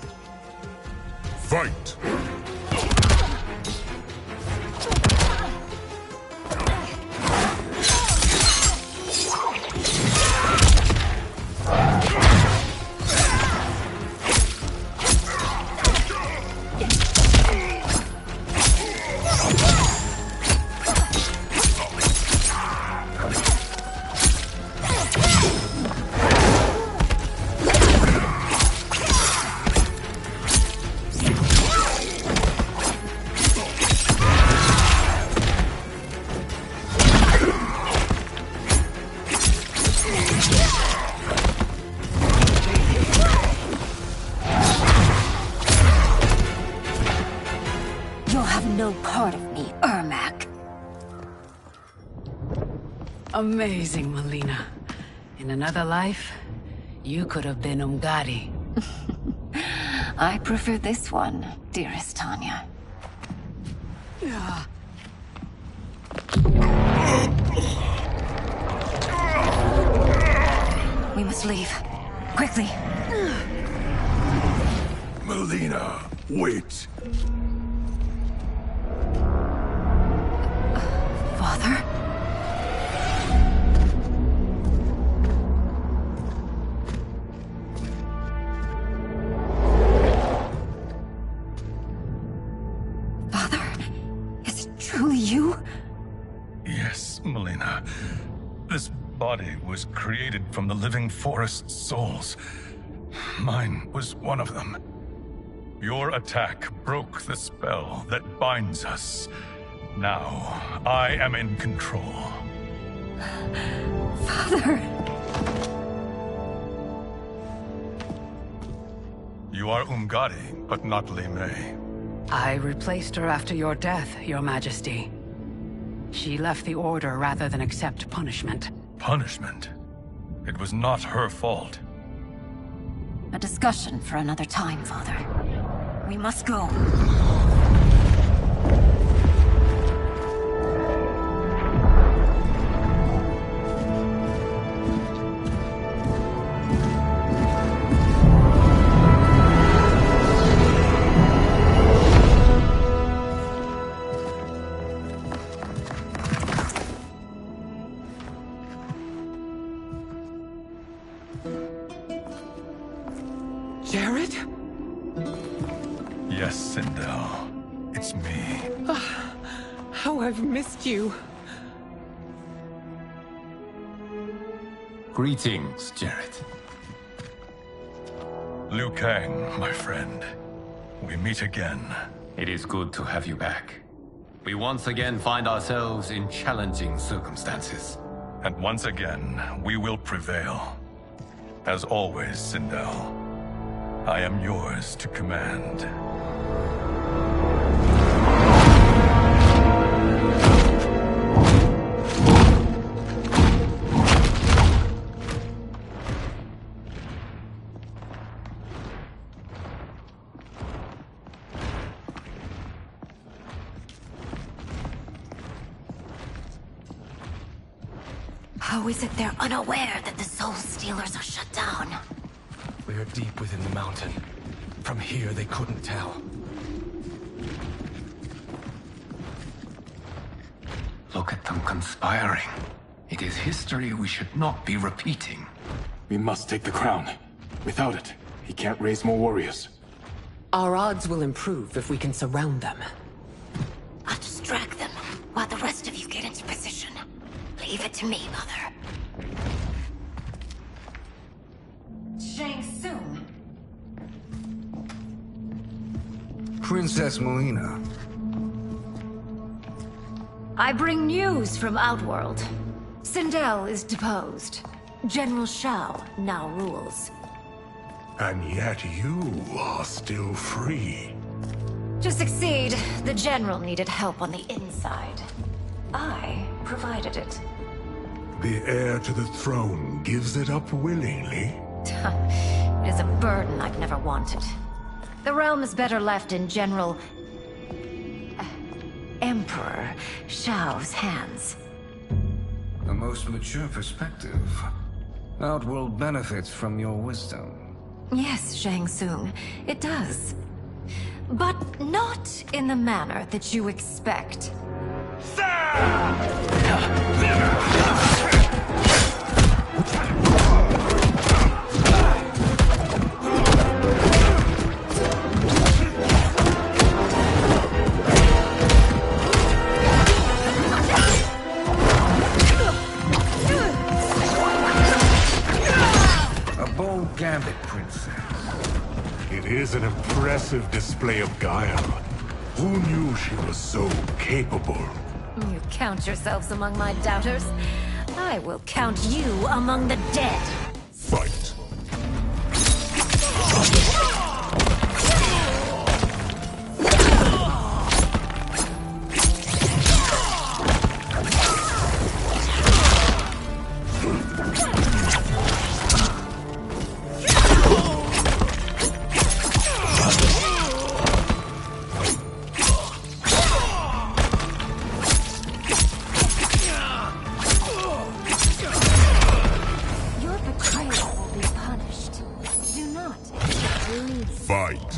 Fight! No part of me, Ermac. Amazing, Melina. In another life, you could have been Umgadi. I prefer this one, dearest Tanya. We must leave. Quickly. Melina, wait. Father? Father? Is it truly you? Yes, Melina. This body was created from the living forest's souls. Mine was one of them. Your attack broke the spell that binds us. Now, I am in control. Father! You are Umgadi, but not Li Mei. I replaced her after your death, Your Majesty. She left the Order rather than accept punishment. Punishment? It was not her fault. A discussion for another time, Father. We must go. Yes, Sindel. It's me. How I've missed you. Greetings, Jarrett. Liu Kang, my friend. We meet again. It is good to have you back. We once again find ourselves in challenging circumstances. And once again, we will prevail. As always, Sindel, I am yours to command. How is it they're unaware that the Soul Stealers are shut down? We are deep within the mountain. From here, they couldn't tell. Look at them conspiring. It is history we should not be repeating. We must take the crown. Without it, he can't raise more warriors. Our odds will improve if we can surround them. I'll distract them while the rest of you get into position. Leave it to me, Mother. Shang Tsung. Princess Melina. I bring news from Outworld. Sindel is deposed. General Shao now rules. And yet you are still free. To succeed, the General needed help on the inside. I provided it. The heir to the throne gives it up willingly. It is a burden I've never wanted. The realm is better left in General... Emperor Shao's hands. A most mature perspective. Outworld benefits from your wisdom. Yes, Shang Tsung, it does. But not in the manner that you expect. A bold gambit, Princess. It is an impressive display of guile. Who knew she was so capable? You count yourselves among my doubters. I will count you among the dead. Fight. Your betrayal will be punished. Do not leave. Fight.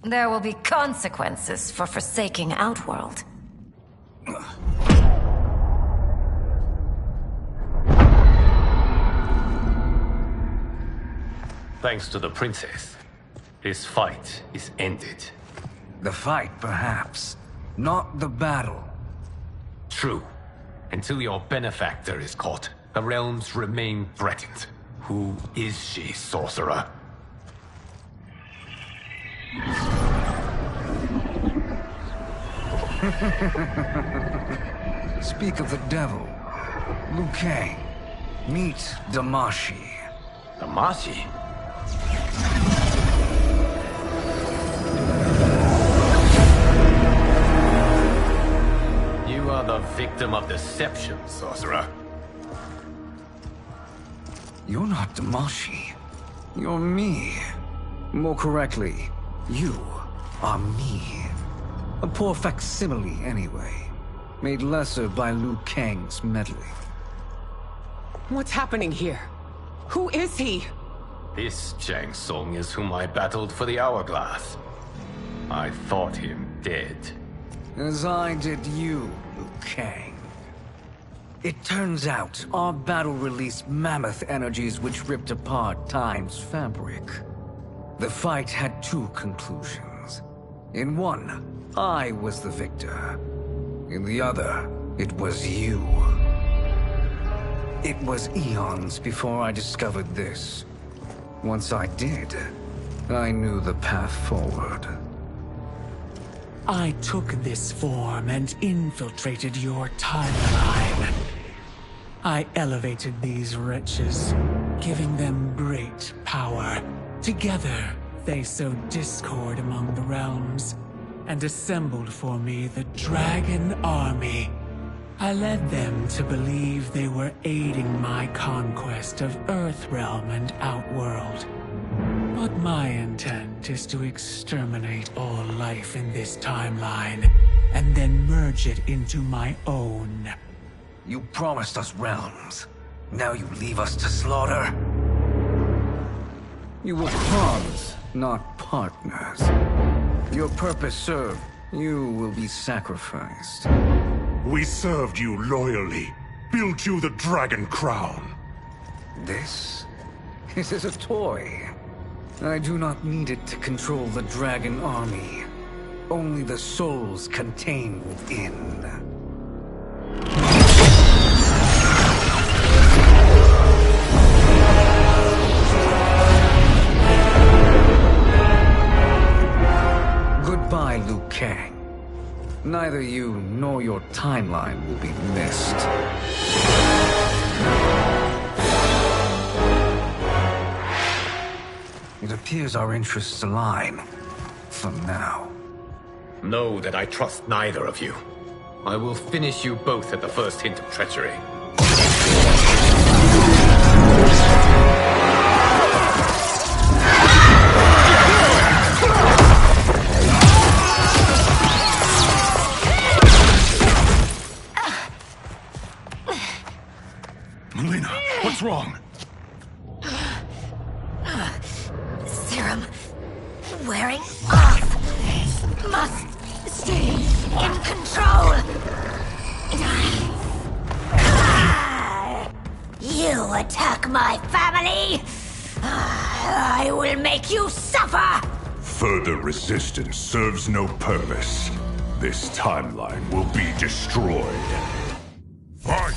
There will be consequences for forsaking Outworld. Thanks to the princess, this fight is ended. The fight, perhaps. Not the battle. True. Until your benefactor is caught, the realms remain threatened. Who is she, sorcerer? Speak of the devil. Liu Kang. Meet Damashi. Damashi? Another victim of deception, sorcerer. You're not Damashi. You're me. More correctly, you are me. A poor facsimile, anyway. Made lesser by Liu Kang's meddling. What's happening here? Who is he? This Shang Tsung is whom I battled for the Hourglass. I thought him dead. As I did you, Liu Kang. It turns out our battle released mammoth energies which ripped apart time's fabric. The fight had two conclusions. In one, I was the victor. In the other, it was you. It was eons before I discovered this. Once I did, I knew the path forward. I took this form and infiltrated your timeline. I elevated these wretches, giving them great power. Together, they sowed discord among the realms, and assembled for me the Dragon Army. I led them to believe they were aiding my conquest of Earthrealm and Outworld. But my intent is to exterminate all life in this timeline, and then merge it into my own. You promised us realms. Now you leave us to slaughter? You were pawns, not partners. Your purpose served. You will be sacrificed. We served you loyally, built you the Dragon Crown. This is a toy. I do not need it to control the Dragon Army. Only the souls contained within. Goodbye, Liu Kang. Neither you nor your timeline will be missed. It appears our interests align. For now. Know that I trust neither of you. I will finish you both at the first hint of treachery. Melina, what's wrong? Serum wearing off. Must stay in control. You attack my family. I will make you suffer. Further resistance serves no purpose. This timeline will be destroyed. Fight!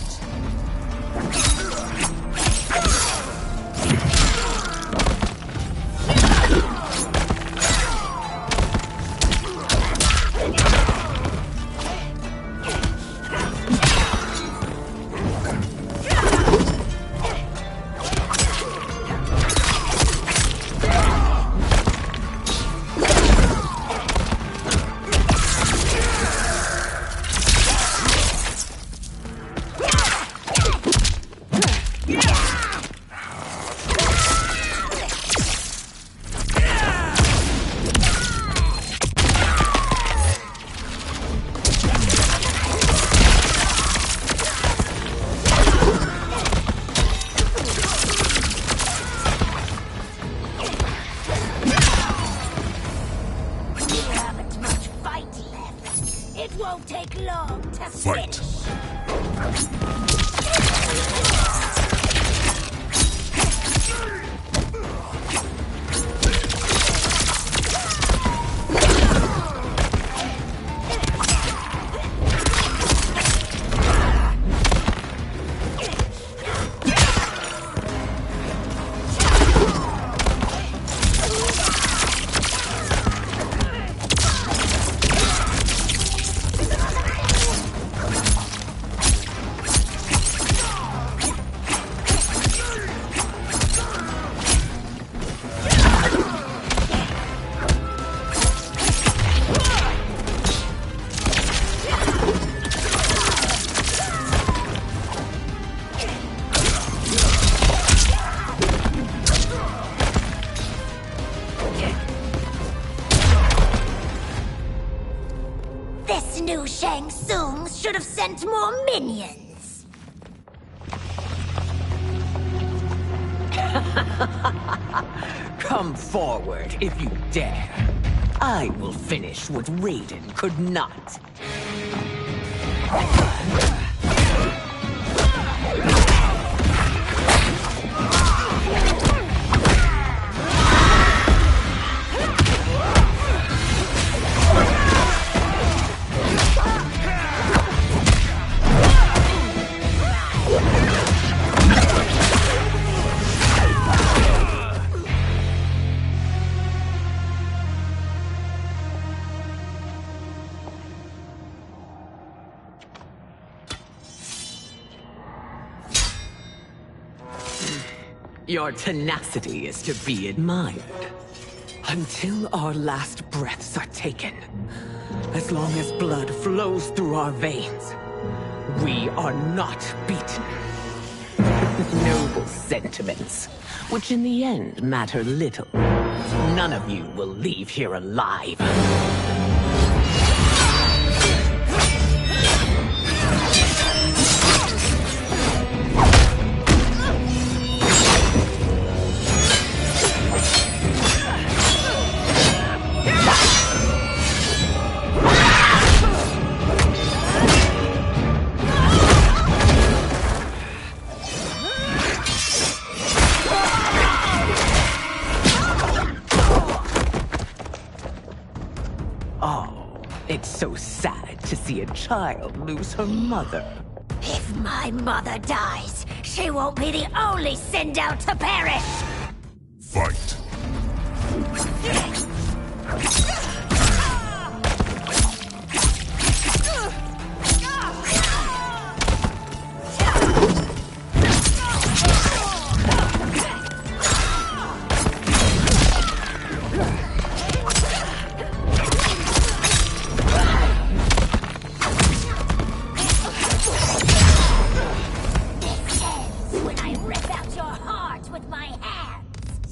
should have sent more minions. Come forward if you dare. I will finish what Raiden could not. Your tenacity is to be admired. Until our last breaths are taken, as long as blood flows through our veins, we are not beaten. Noble sentiments, which in the end matter little. None of you will leave here alive. It's so sad to see a child lose her mother. If my mother dies, she won't be the only sinned out to perish! Fight.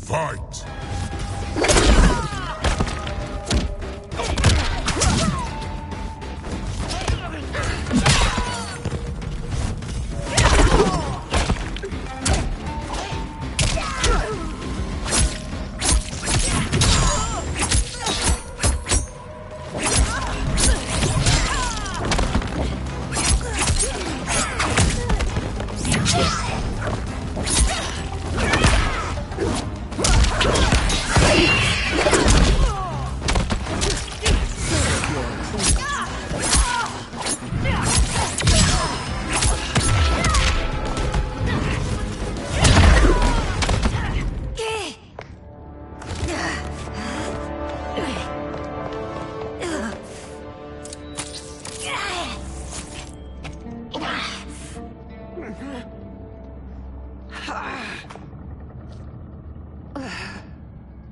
Fight!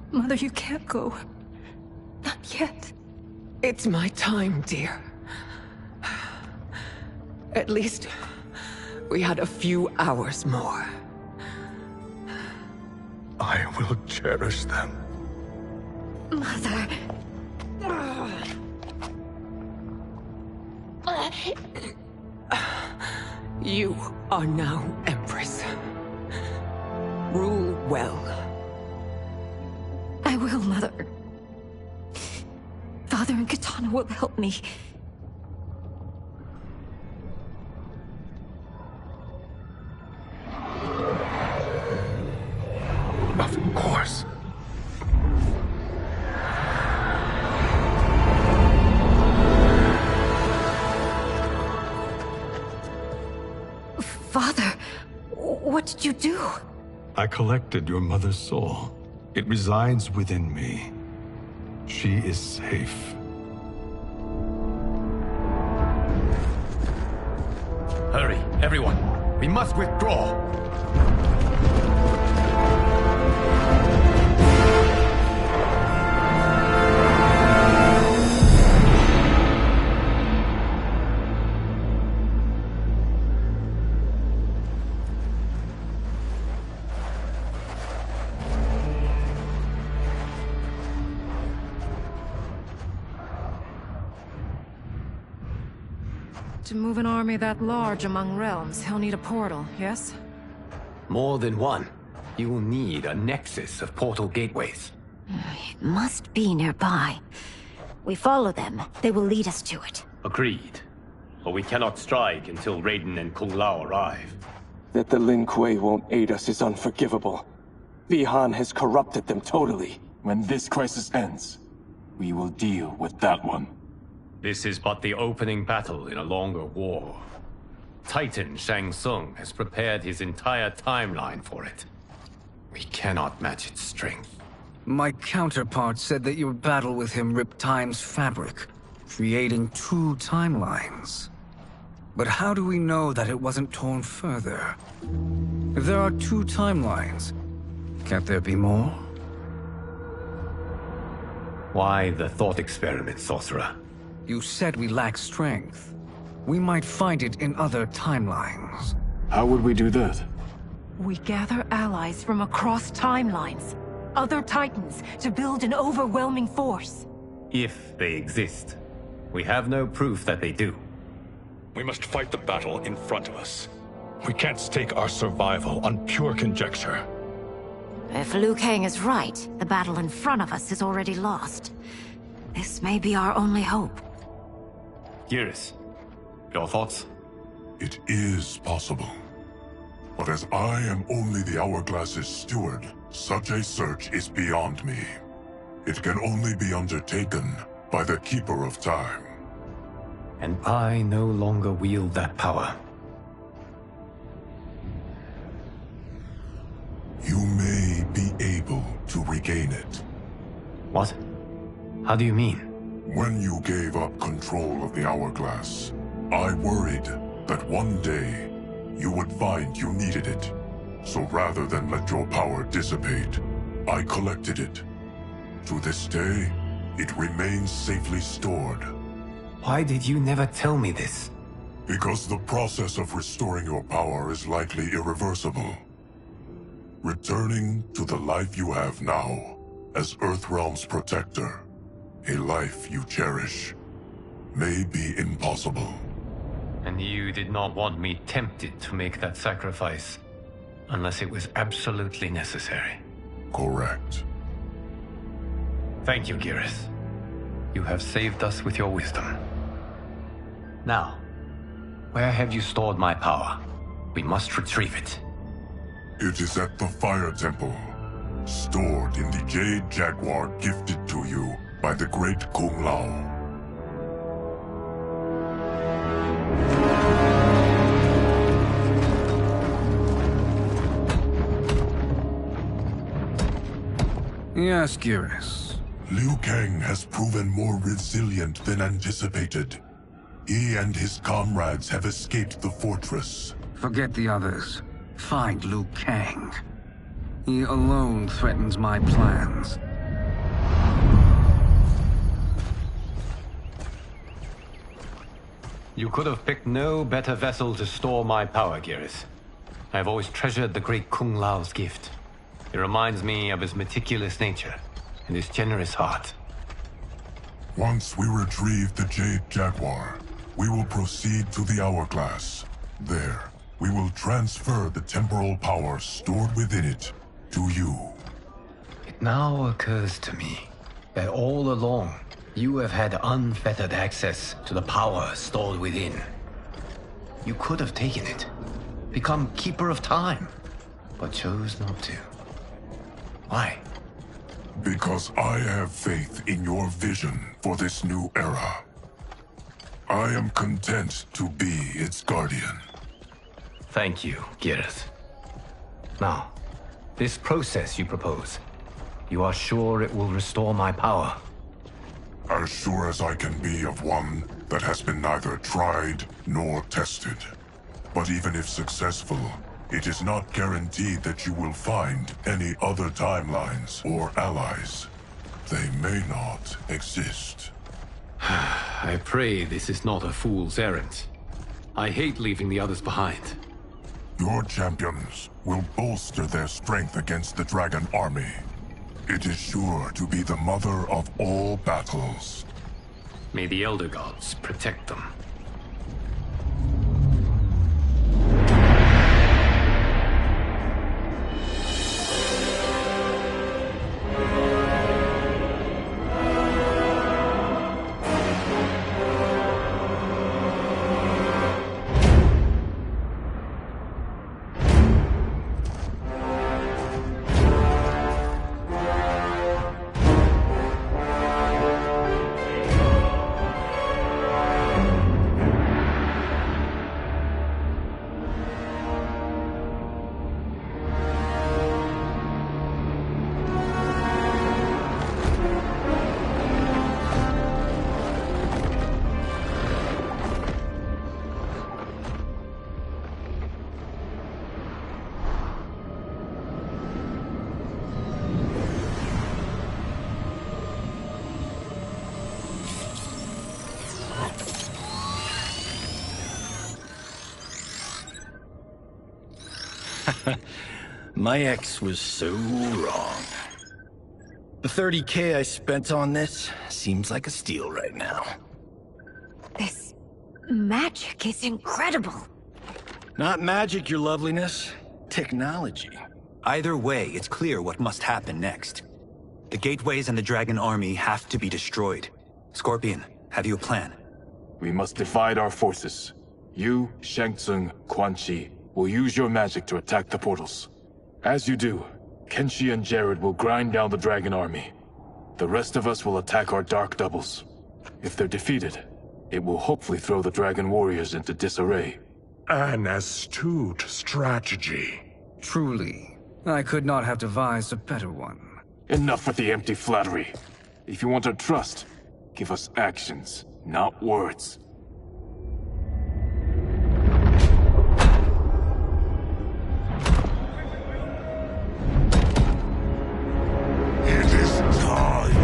Mother, you can't go. Not yet. It's my time, dear. At least, we had a few hours more. I will cherish them. Mother... You are now Empress. Rule well. I will, Mother. Father and Katana will help me. Of course. Father, what did you do? I collected your mother's soul. It resides within me. She is safe. Hurry, everyone. We must withdraw. To move an army that large among realms, he'll need a portal, yes? More than one. You will need a nexus of portal gateways. It must be nearby. We follow them. They will lead us to it. Agreed. But we cannot strike until Raiden and Kung Lao arrive. That the Lin Kuei won't aid us is unforgivable. Bi-Han has corrupted them totally. When this crisis ends, we will deal with that one. This is but the opening battle in a longer war. Titan Shang Tsung has prepared his entire timeline for it. We cannot match its strength. My counterpart said that your battle with him ripped time's fabric, creating 2 timelines. But how do we know that it wasn't torn further? If there are 2 timelines, can't there be more? Why the thought experiment, Sorcerer? You said we lack strength. We might find it in other timelines. How would we do that? We gather allies from across timelines, other titans, to build an overwhelming force. If they exist. We have no proof that they do. We must fight the battle in front of us. We can't stake our survival on pure conjecture. If Liu Kang is right, the battle in front of us is already lost. This may be our only hope. Geras, your thoughts? It is possible. But as I am only the Hourglass's steward, such a search is beyond me. It can only be undertaken by the Keeper of Time. And I no longer wield that power. You may be able to regain it. What? How do you mean? When you gave up control of the Hourglass, I worried that one day you would find you needed it. So rather than let your power dissipate, I collected it. To this day, it remains safely stored. Why did you never tell me this? Because the process of restoring your power is likely irreversible. Returning to the life you have now, as Earthrealm's protector, a life you cherish, may be impossible. And you did not want me tempted to make that sacrifice, unless it was absolutely necessary. Correct. Thank you, Geras. You have saved us with your wisdom. Now, where have you stored my power? We must retrieve it. It is at the Fire Temple, stored in the Jade Jaguar gifted to you by the great Kung Lao. Yes, Geras. Liu Kang has proven more resilient than anticipated. He and his comrades have escaped the fortress. Forget the others. Find Liu Kang. He alone threatens my plans. You could have picked no better vessel to store my power, Geras. I have always treasured the great Kung Lao's gift. It reminds me of his meticulous nature and his generous heart. Once we retrieve the Jade Jaguar, we will proceed to the Hourglass. There, we will transfer the temporal power stored within it to you. It now occurs to me that all along, you have had unfettered access to the power stored within. You could have taken it, become Keeper of Time, but chose not to. Why? Because I have faith in your vision for this new era. I am content to be its guardian. Thank you, Geras. Now, this process you propose, you are sure it will restore my power? As sure as I can be of one that has been neither tried nor tested. But even if successful, it is not guaranteed that you will find any other timelines or allies. They may not exist. I pray this is not a fool's errand. I hate leaving the others behind. Your champions will bolster their strength against the Dragon Army. It is sure to be the mother of all battles. May the Elder Gods protect them. My ex was so wrong. The 30K I spent on this seems like a steal right now. This magic is incredible. Not magic, your loveliness. Technology. Either way, it's clear what must happen next. The gateways and the Dragon Army have to be destroyed. Scorpion, have you a plan? We must divide our forces. You, Shang Tsung, Quan Chi, will use your magic to attack the portals. As you do, Kenshi and Jared will grind down the Dragon Army. The rest of us will attack our Dark Doubles. If they're defeated, it will hopefully throw the Dragon Warriors into disarray. An astute strategy. Truly, I could not have devised a better one. Enough with the empty flattery. If you want our trust, give us actions, not words. It is time.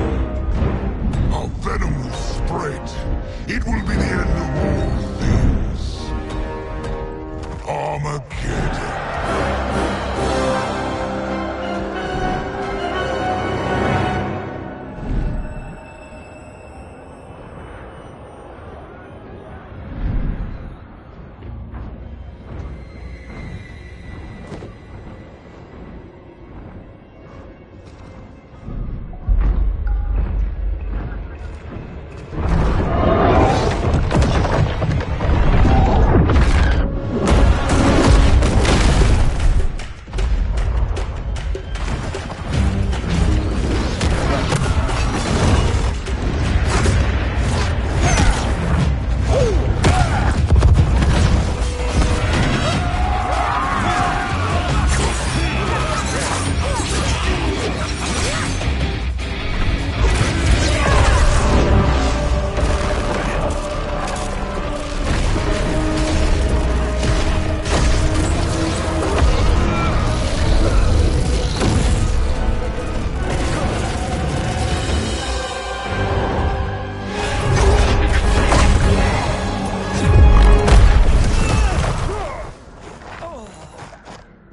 Our venom will spread. It will be the end of all things. Armageddon.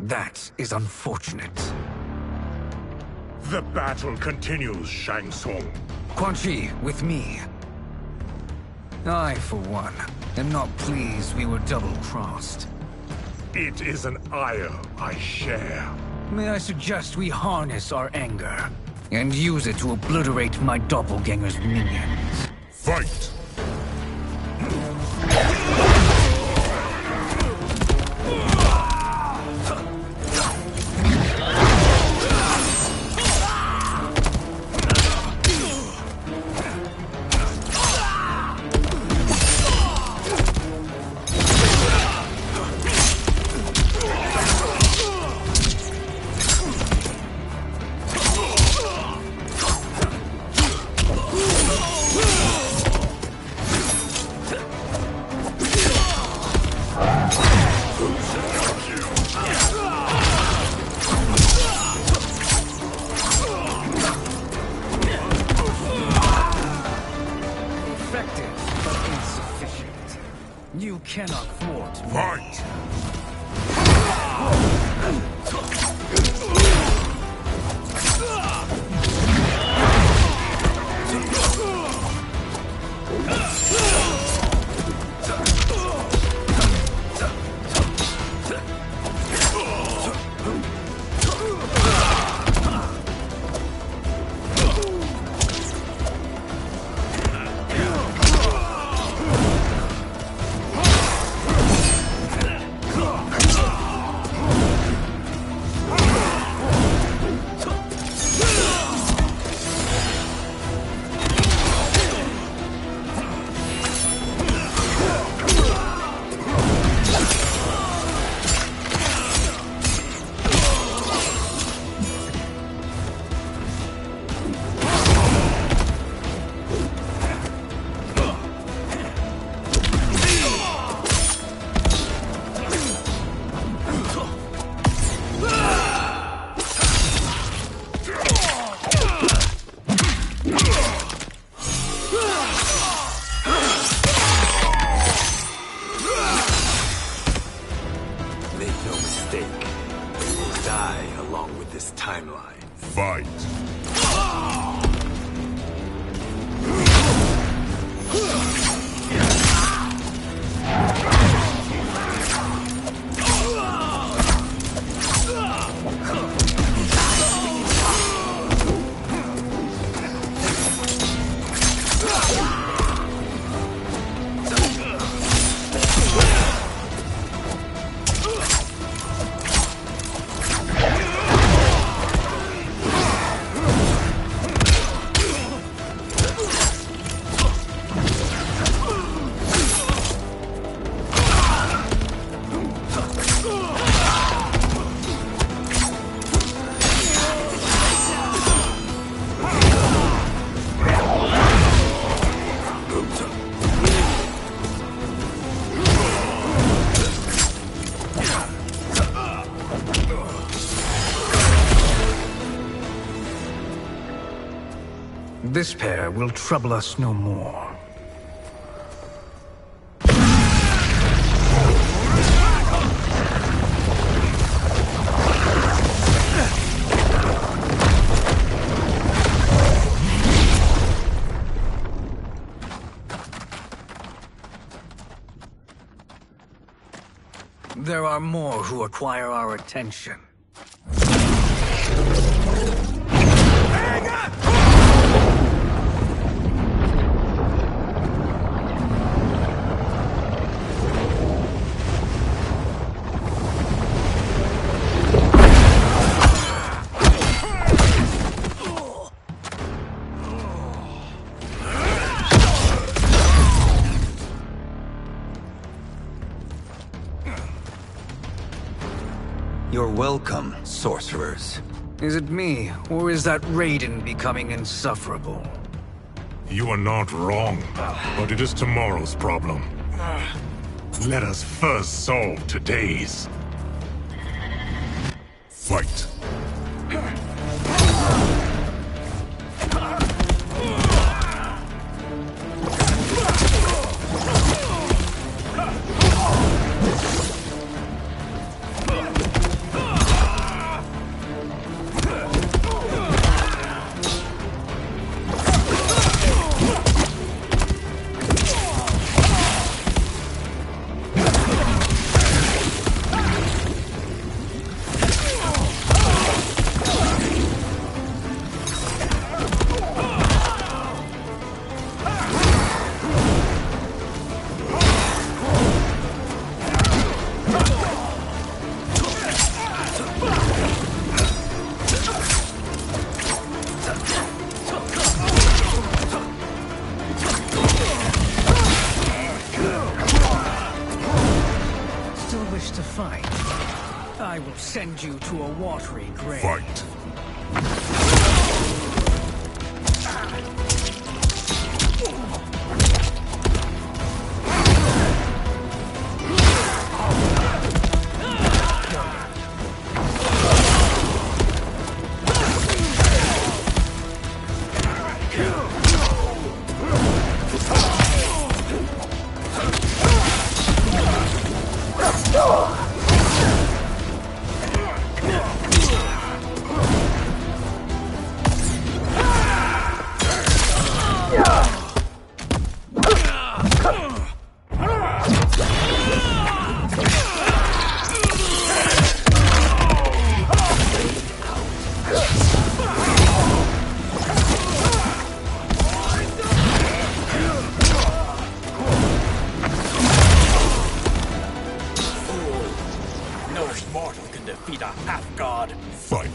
That is unfortunate. The battle continues, Shang Tsung. Quan Chi, with me. I, for one, am not pleased we were double-crossed. It is an ire I share. May I suggest we harness our anger and use it to obliterate my doppelganger's minions? Fight! You cannot thwart me. Fight! Make no mistake, die along with this timeline. Fight. This pair will trouble us no more. There are more who acquire our attention. You're welcome, sorcerers. Is it me, or is that Raiden becoming insufferable? You are not wrong, but it is tomorrow's problem. Let us first solve today's. Fight. I will send you to a watery grave. Fight. Mortal can defeat a half-god. Fight.